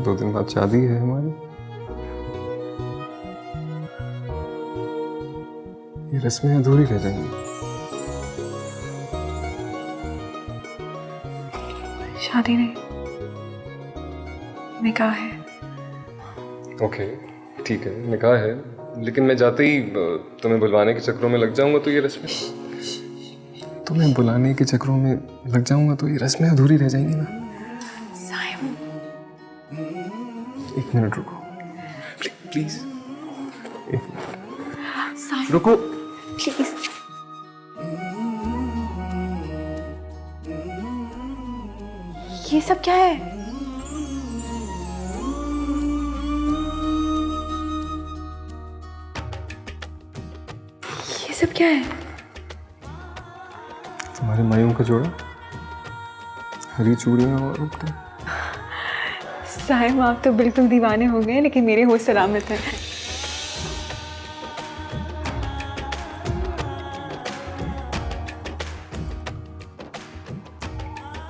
2 दिन बाद शादी है हमारी। ये रस्में अधूरी रह जाएंगी। शादी नहीं, निकाह है। ओके ठीक है, निकाह है, लेकिन मैं जाते ही तुम्हें बुलवाने के चक्रों में लग जाऊंगा तो ये रस्में तुम्हें बुलाने के चक्रों में लग जाऊंगा तो ये रस्में अधूरी रह जाएंगी ना। साइम, 1 मिनट रुको प्लीज। साइम रुको प्लीज। ये सब क्या है? ये सब क्या है? तुम्हारे मायूं का जोड़ा, हरी चूड़ियां और उपटे। साहिब आप तो बिल्कुल दीवाने हो गए, लेकिन मेरे होश सलामत है।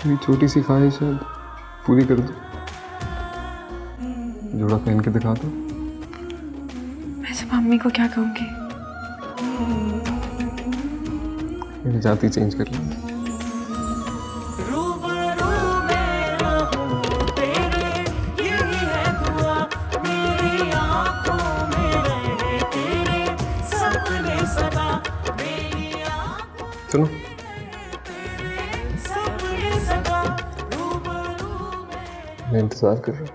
मेरी छोटी सी ख्वाहिश है, पूरी कर दो। जोड़ा पहन के दिखा दो। मैं सब मम्मी को क्या कहूँगी? मेरी जाति चेंज कर लेंगे। सुनो, मैं इंतजार कर रहा हूँ।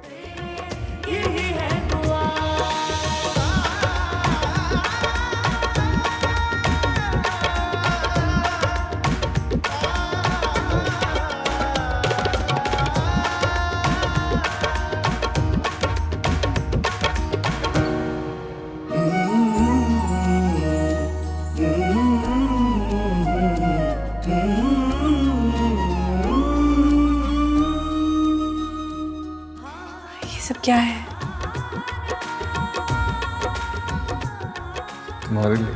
क्या है? तुम्हारे लिए।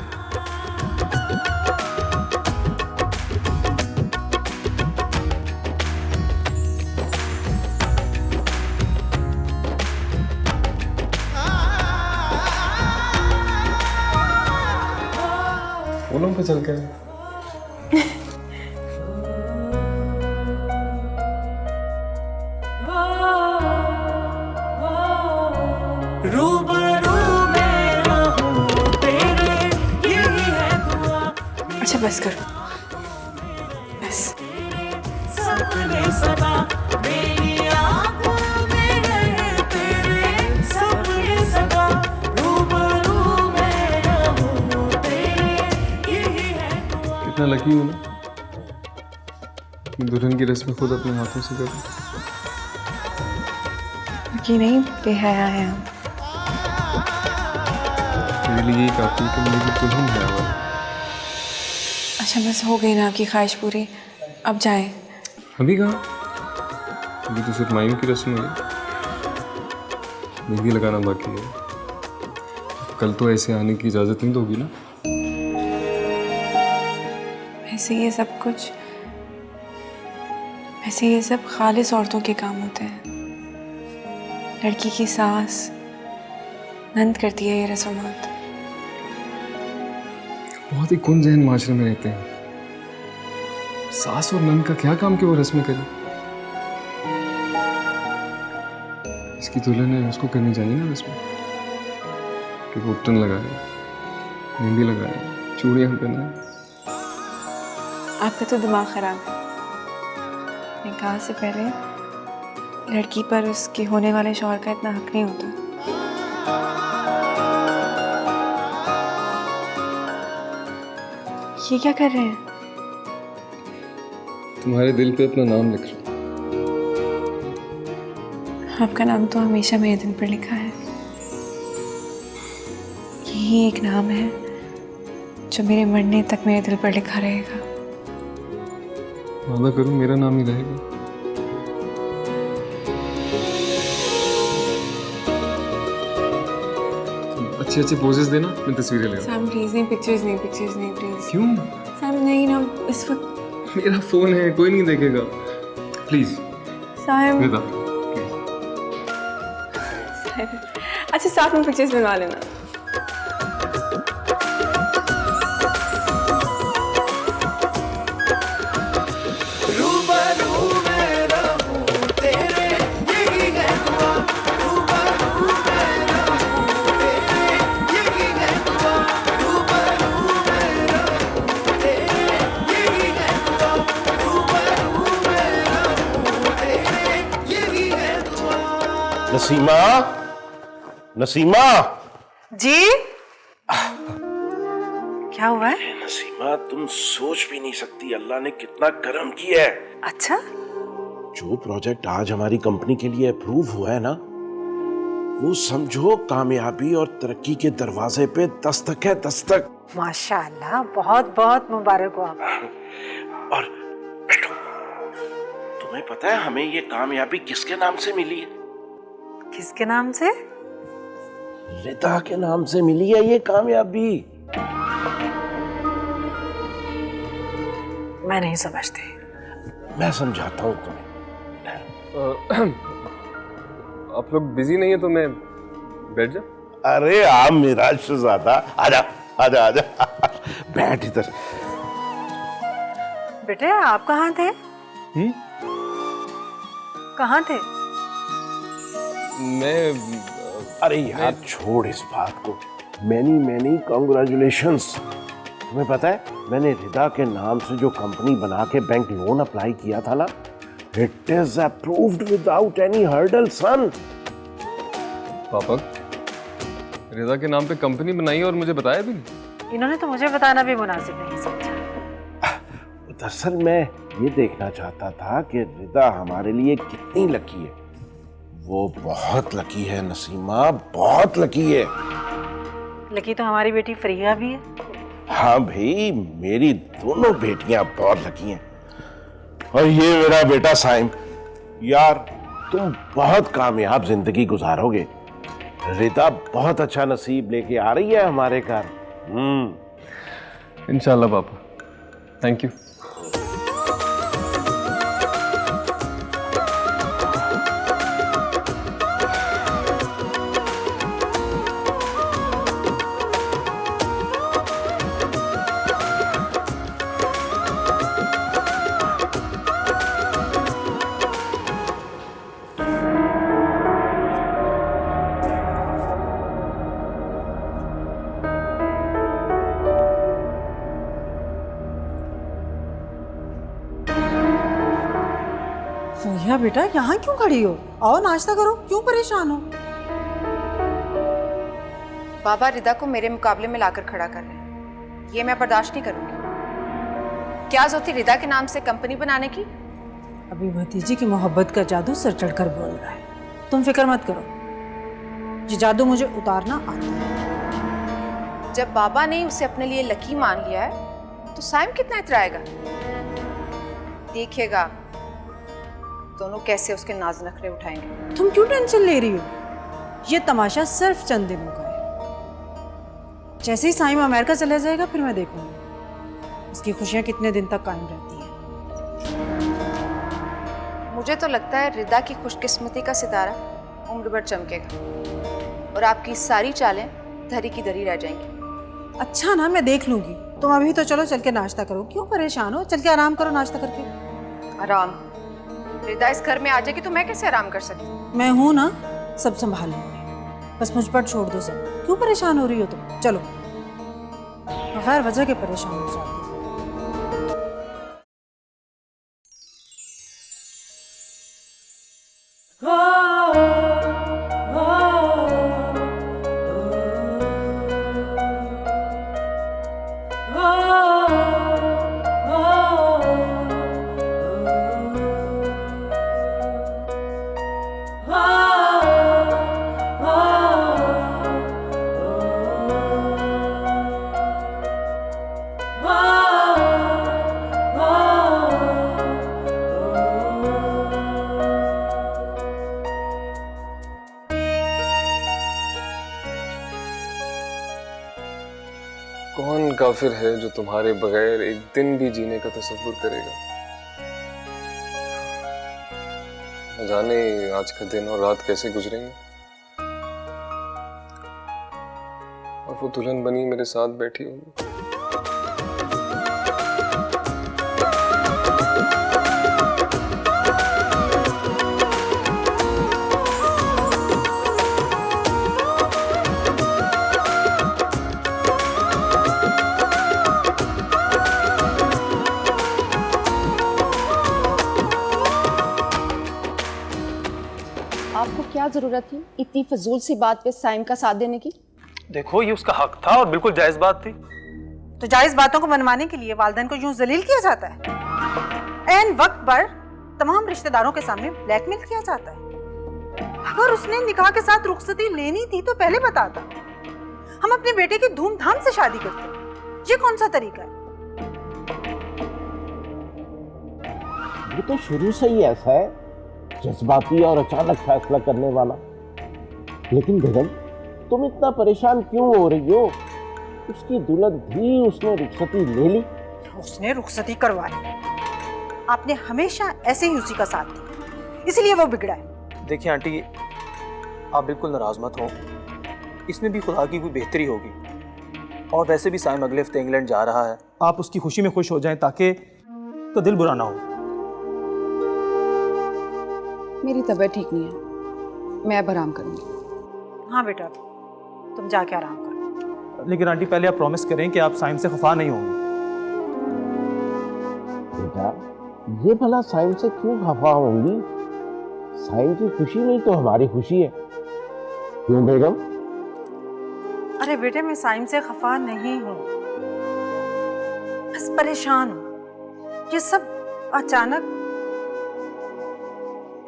फूलों पे चल के अच्छा बस करो, बस। कितना लकी हूँ ना, दुल्हन की रस्में खुद अपने हाथों से करूँ। लकी नहीं, बेहया है हम। मेरे लिए काफी कि मेरी दुल्हन है वो। अच्छा बस हो गई ना आपकी ख्वाहिश पूरी, अब जाएं। अभी कहाँ, अभी तो सिर्फ मायूं की रस्म है, मेहंदी लगाना बाकी है। कल तो ऐसे आने की इजाज़त नहीं दोगी ना? वैसे ये सब खालिस औरतों के काम होते हैं। लड़की की सास नंद करती है ये रस्मात। बहुत ही कुन जहन माशरे में रहते हैं। सास और नंद का क्या काम कि वो रस्में करें? इसकी दुल्हन है, उसको करनी चाहिए ना रस्में, कि वो उपटन लगाए, मेहंदी लगाए, चूड़ियां पहनाए। आपका तो दिमाग खराब है। निकाह से पहले लड़की पर उसके होने वाले शौहर का इतना हक नहीं होता। ये क्या कर रहे हैं? तुम्हारे दिल पे अपना नाम लिख रहा हूं। आपका नाम तो हमेशा मेरे दिल पर लिखा है। यही एक नाम है जो मेरे मरने तक मेरे दिल पर लिखा रहेगा। वादा करूं मेरा नाम ही रहेगा। अच्छे अच्छे पोजेस देना, मैं तस्वीरें ले सैम प्लीज नहीं, पिक्चर्स नहीं, पिक्चर्स नहीं प्लीज। क्यों? सैम नहीं ना, इस वक्त मेरा फोन है, कोई नहीं देखेगा। Please Sam. रिदा। अच्छा साथ में पिक्चर्स बनवा लेना। नसीमा, नसीमा। जी क्या हुआ है? नसीमा तुम सोच भी नहीं सकती अल्लाह ने कितना करम किया है। अच्छा, जो प्रोजेक्ट आज हमारी कंपनी के लिए अप्रूव हुआ है ना, वो समझो कामयाबी और तरक्की के दरवाजे पे दस्तक है, दस्तक। माशाल्लाह, बहुत बहुत मुबारक हो आपको। और बैठो, तुम्हें पता है हमें ये कामयाबी किसके नाम से मिली है? किसके नाम से? रिदा के नाम से मिली है ये कामयाबी। मैं नहीं समझती। मैं समझाता हूँ तुम्हें। आप लोग बिजी नहीं है तो मैं बैठ जा। अरे आप मेरा शहजादा, आजा आजा आजा, बैठ इधर। बेटे आप कहाँ थे? कहाँ थे? मैं अरे यार छोड़ इस बात को। Many congratulations. तुम्हें पता है मैंने रिदा के नाम से जो कंपनी बना के बैंक लोन अप्लाई किया था ना, it is approved without any hurdle son. पापा, रिदा के नाम पे कंपनी बनाई और मुझे बताया भी नहीं। इन्होंने तो मुझे बताना भी मुनासिब नहीं समझा। दरअसल मैं ये देखना चाहता था कि रिदा हमारे लिए कितनी लकी है। वो बहुत लकी है नसीमा, बहुत लकी है। लकी तो हमारी बेटी फरीहा भी है। हाँ भाई, मेरी दोनों बेटियां बहुत लकी हैं। और ये मेरा बेटा साइम। यार तुम बहुत कामयाब जिंदगी गुजारोगे। रिदा बहुत अच्छा नसीब लेके आ रही है हमारे घर। इंशाल्लाह पापा, थैंक यू। फरीहा बेटा यहाँ क्यों खड़ी हो? आओ नाश्ता करो, क्यों परेशान हो? बाबा रिदा को मेरे मुकाबले में लाकर खड़ा कर रहे हैं, ये मैं बर्दाश्त नहीं करूंगी। क्या जरूरत थी रिदा के नाम से कंपनी बनाने की? अभी भतीजी की मोहब्बत का जादू सर चढ़कर बोल रहा है। तुम फिक्र मत करो, ये जादू मुझे उतारना आता है। जब बाबा ने उसे अपने लिए लकी मान लिया है तो साइम कितना इतराएगा? देखिएगा दोनों कैसे उसके नाज नखरे उठाएंगे। तुम क्यों टेंशन ले रही हो? ये तमाशा सिर्फ चंद दिनों का है। जैसे ही साइम अमेरिका चला जाएगा फिर मैं देखूंगी इसकी खुशियां कितने दिन तक कायम रहती हैं। मुझे तो लगता है रिदा की खुशकिस्मती का सितारा उम्र भर चमकेगा और आपकी सारी चालें धरी की धरी रह जाएंगी। अच्छा ना, मैं देख लूंगी। तुम अभी तो चलो चल के नाश्ता करो, क्यों परेशान हो? चल के आराम करो नाश्ता करके। आराम? रिदा इस घर में आ जाएगी तो मैं कैसे आराम कर सकती? मैं हूं ना, सब संभाल लूंगी। बस मुझ पर छोड़ दो सब। क्यों परेशान हो रही हो तुम? चलो, बगैर वजह के परेशान हो जाती हो। Oh कौन काफिर है जो तुम्हारे बगैर एक दिन भी जीने का तसव्वुर करेगा? न जाने आज का दिन और रात कैसे गुजरेंगे। और वो दुल्हन बनी मेरे साथ बैठी होगी। आपको क्या जरूरत थी इतनी फजूल सी बात पे साइम का साथ देने की? देखो ये उसका हक था और बिल्कुल जायज बात थी। तो जायज बातों को मनवाने के लिए वालिदैन को यूं जलील किया जाता है, ऐन वक्त पर तमाम रिश्तेदारों के सामने ब्लैकमेल किया जाता है। अगर उसने निकाह के साथ रुखसती लेनी थी तो पहले बताता, हम अपने बेटे की धूमधाम से शादी करते। ये कौन सा तरीका है? ये तो शुरू से ही ऐसा है, जज्बाती और अचानक फैसला करने वाला। लेकिन बेगम, तुम इतना परेशान क्यों हो रही हो? उसकी दुल्हन भी उसने रुखसती ले ली। उसने रुखसती करवा ली। आपने हमेशा ऐसे ही उसी का साथ दिया, इसलिए वो बिगड़ा है। देखिए आंटी, आप बिल्कुल नाराज मत हो, इसमें भी खुदा की कोई बेहतरी होगी। और वैसे भी साइम अगले हफ्ते इंग्लैंड जा रहा है, आप उसकी खुशी में खुश हो जाएं ताकि तो दिल बुरा ना हो। मेरी तबीयत ठीक नहीं है, मैं अब आराम करूंगी। हाँ बेटा, तुम जाके आराम करो। लेकिन आंटी पहले आप प्रॉमिस करें कि आप साइम से खफा नहीं होंगे। बेटा, ये भला साइम से क्यों खफा होंगी? साइम की खुशी नहीं तो हमारी खुशी है। क्यों बेगम? अरे बेटे, मैं साइम से खफा नहीं हूँ, बस परेशान हूँ। ये सब अचानक।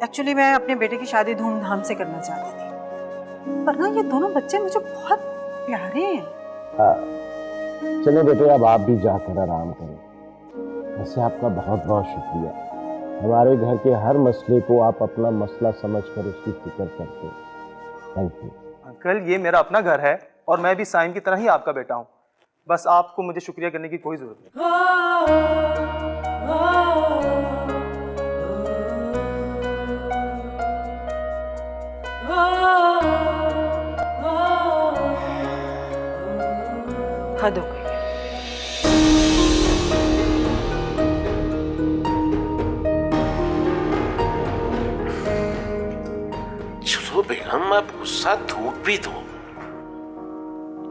एक्चुअली मैं अपने बेटे की शादी धूमधाम से करना चाहती थी, पर ना ये दोनों बच्चे मुझे बहुत प्यारे हैं। हाँ, चलो बेटे, अब आप भी जाकर आराम करें। वैसे आपका बहुत बहुत शुक्रिया, हमारे घर के हर मसले को आप अपना मसला समझकर उसकी फिक्र करते हैं। थैंक यू अंकल, ये मेरा अपना घर है और मैं भी साइम की तरह ही आपका बेटा हूँ। बस आपको मुझे शुक्रिया करने की कोई जरूरत नहीं। हद हो गई। चलो बेगम, अब गुस्सा थूक भी दो।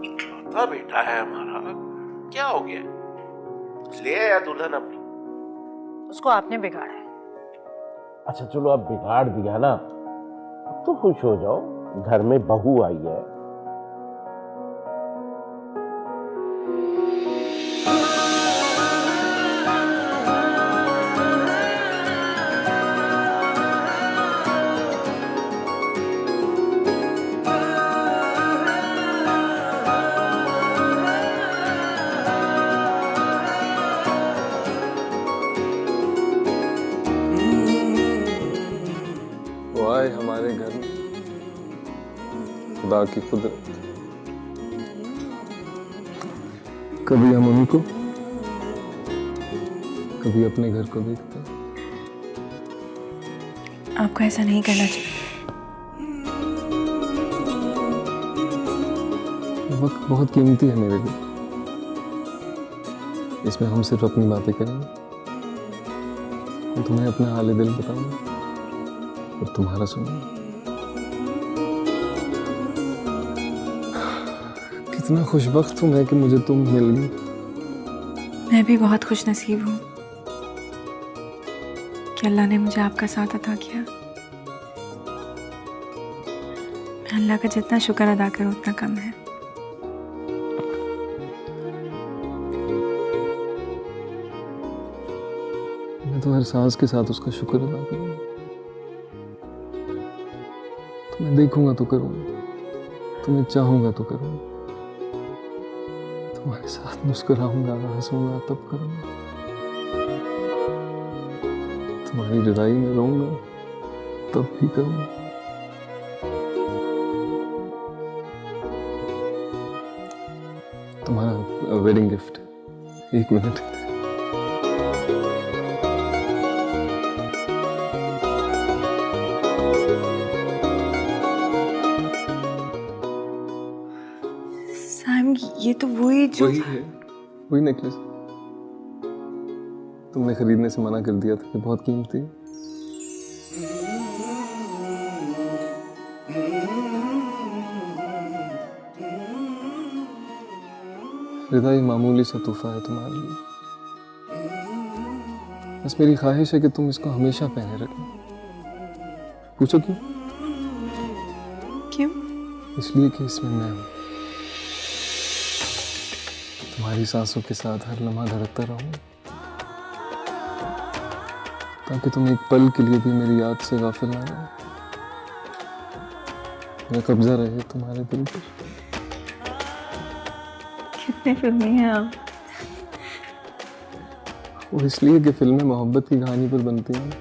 इकलौता बेटा है हमारा, क्या हो गया? ले आया दुल्हन अपनी। उसको आपने बिगाड़ा है। अच्छा चलो, अब बिगाड़ दिया ना, अब तो खुश हो जाओ, घर में बहू आई है। आए हमारे घर में खुदा की कुदरत। कभी हम उनको, कभी अपने घर को देखते हैं। आपको ऐसा नहीं करना चाहिए। वक्त बहुत कीमती है मेरे लिए, इसमें हम सिर्फ अपनी बातें करेंगे। मैं तुम्हें अपना हाल दिल बताऊंगा और तुम्हारा सुनूंगा। कितना खुशबख्त हूं मैं कि मुझे तुम मिल गई। मैं भी बहुत खुश नसीब हूँ कि अल्लाह ने मुझे आपका साथ अता किया। अल्लाह का जितना शुक्र अदा करो उतना कम है। मैं तो हर सांस के साथ उसका शुक्र अदा करूंगा। तुम्हें देखूंगा तो करूंगा, तुम्हें चाहूंगा तो करूंगा, तुम्हारे साथ मुस्कुराऊंगा, हंसूंगा तब करूंगा, तुम्हारी जुदाई में रहूंगा तब भी करूंगा। तुम्हारा वेडिंग गिफ्ट। एक मिनट। सैम, ये तो वही जो वही है, वही नेकलेस। तुमने खरीदने से मना कर दिया था कि बहुत कीमती है। रिदा, ये मामूली सा तोहफा है तुम्हारे लिए। बस मेरी ख्वाहिश है कि तुम इसको हमेशा पहने रखना। पूछो क्यों? क्यों? इसलिए कि इसमें मैं हूं। तुम्हारी सांसों के साथ हर लम्हा धड़कता रहूं, ताकि तुम एक पल के लिए भी मेरी याद से गाफिल ना रहो। मेरा कब्जा रहे तुम्हारे दिल पर। कितने फिल्मी हैं आप। वो इसलिए कि फिल्में मोहब्बत की कहानी पर बनती हैं,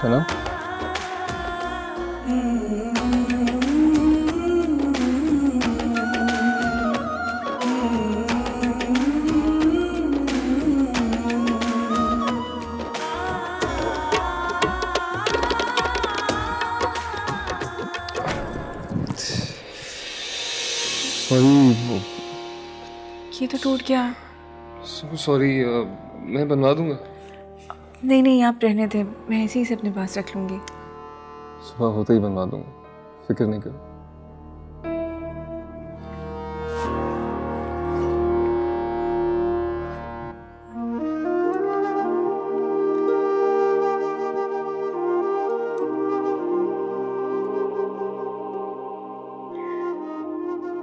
है ना? ये तो टूट गया। सॉरी, मैं बनवा दूंगा। नहीं नहीं, आप रहने दें, मैं ऐसे ही से अपने पास रख लूंगी। सुबह होते ही बनवा दूंगा, फिक्र नहीं करो।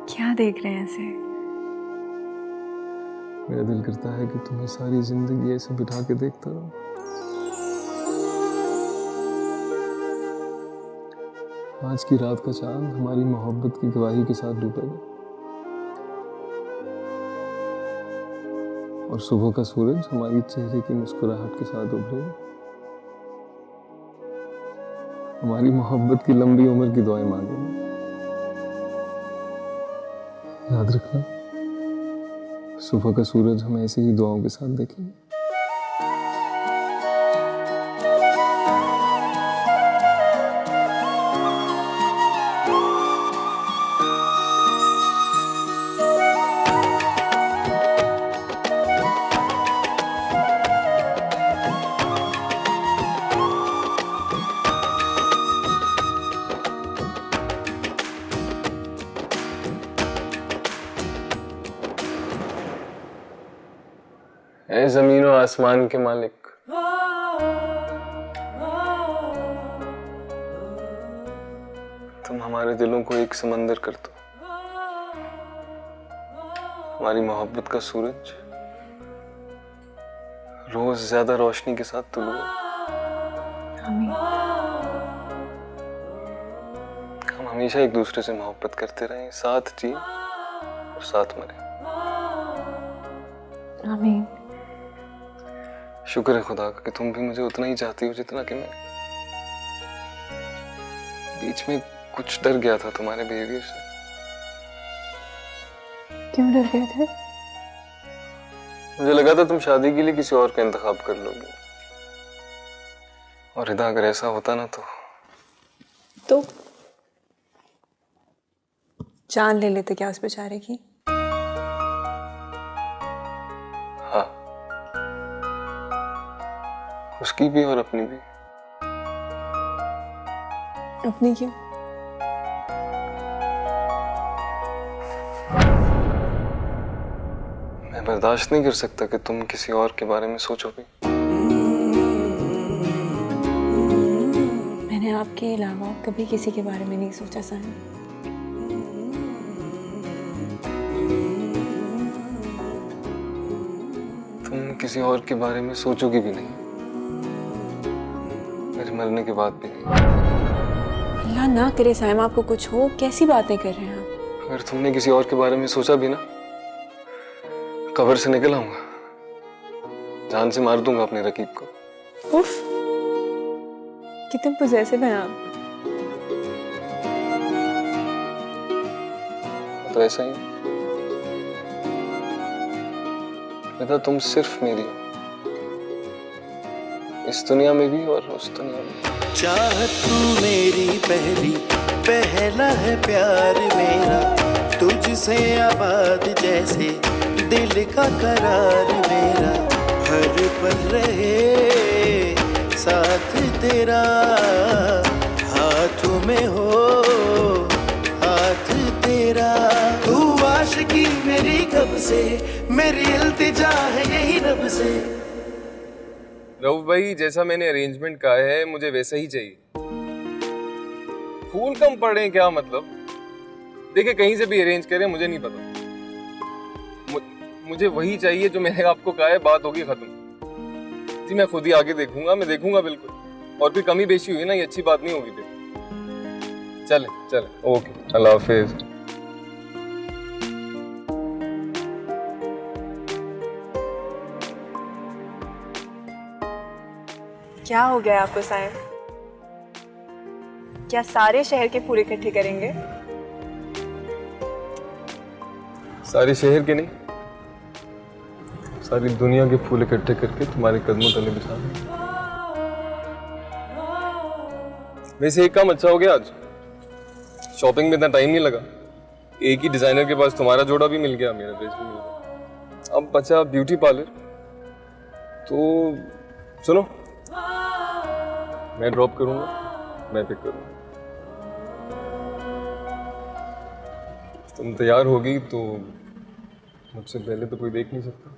क्या देख रहे हैं ऐसे? मेरा दिल करता है कि तुम्हें सारी जिंदगी ऐसे बिठा के देखता रहूं। आज की रात का चांद हमारी मोहब्बत की गवाही के साथ डूबेगा, और सुबह का सूरज हमारी चेहरे की मुस्कुराहट के साथ उभरेगा। हमारी मोहब्बत की लंबी उम्र की दुआएं मांगेंगे। याद रखना, सुबह का सूरज हमें ऐसे ही दुआओं के साथ देखेंगे। ऐ ज़मीन और आसमान के मालिक, तुम हमारे दिलों को एक समंदर कर दो। हमारी मोहब्बत का सूरज रोज ज्यादा रोशनी के साथ तुलू। हम हमेशा एक दूसरे से मोहब्बत करते रहें, साथ जिए और साथ मरे। आमीन। शुक्र है खुदा का कि तुम भी मुझे उतना ही चाहती हो जितना कि मैं। बीच में कुछ डर गया था तुम्हारे बिहेवियर से। क्यों डर गए थे? मुझे लगा था तुम शादी के लिए किसी और का इंतखाब कर लोगी, और हिदा अगर ऐसा होता ना तो जान ले लेते क्या उस बेचारे की? हाँ, उसकी भी और अपनी भी। अपनी क्यों? मैं बर्दाश्त नहीं कर सकता कि तुम किसी और के बारे में सोचो भी। मैंने आपके अलावा कभी किसी के बारे में नहीं सोचा साहिब। तुम किसी और के बारे में सोचोगी भी नहीं, मेरे मरने के बाद भी नहीं। अल्लाह ना करे साहिब आपको कुछ हो। कैसी बातें कर रहे हैं आप? अगर तुमने किसी और के बारे में सोचा भी ना, कब्र से निकल आऊंगा, जान से मार दूंगा अपने रकीब को। उफ, कितने पॉसेसिव हैं आप। तो ऐसा ही श्वेता, तुम सिर्फ मेरी हो, इस दुनिया में भी और उस दुनिया में। चाहत तू मेरी पहला है प्यार मेरा, तुझसे आबाद जैसे दिल का करार मेरा, हर पल रहे साथ तेरा, हाथों में हो हाथ तेरा। तू आशिकी मेरी कब से, मेरी इल्तिजा है यही रब से। रऊफ भाई, जैसा मैंने अरेंजमेंट कहा है मुझे वैसा ही चाहिए। फूल कम पड़े क्या मतलब? देखिए, कहीं से भी अरेंज करें, मुझे नहीं पता। मुझे वही चाहिए जो मैंने आपको कहा है, बात होगी खत्म। जी मैं खुद ही आगे देखूंगा, मैं देखूंगा बिल्कुल। और भी कमी बेशी हुई ना, ये अच्छी बात नहीं होगी फिर। चले चले, ओके, अल्लाह हाफिज। क्या हो गया आपको साइम? क्या सारे शहर के फूल इकट्ठे करेंगे? सारे शहर के नहीं, सारी दुनिया के फूल इकट्ठे करके तुम्हारे कदमों तले बिछा दूं। वैसे एक काम अच्छा हो गया, आज शॉपिंग में इतना टाइम नहीं लगा। एक ही डिजाइनर के पास तुम्हारा जोड़ा भी मिल गया, मेरा ड्रेस भी मिल गया। अब बचा ब्यूटी पार्लर। तो सुनो, मैं ड्रॉप करूंगा, मैं पिक करूंगा। तुम तैयार होगी तो मुझसे पहले तो कोई देख नहीं सकता।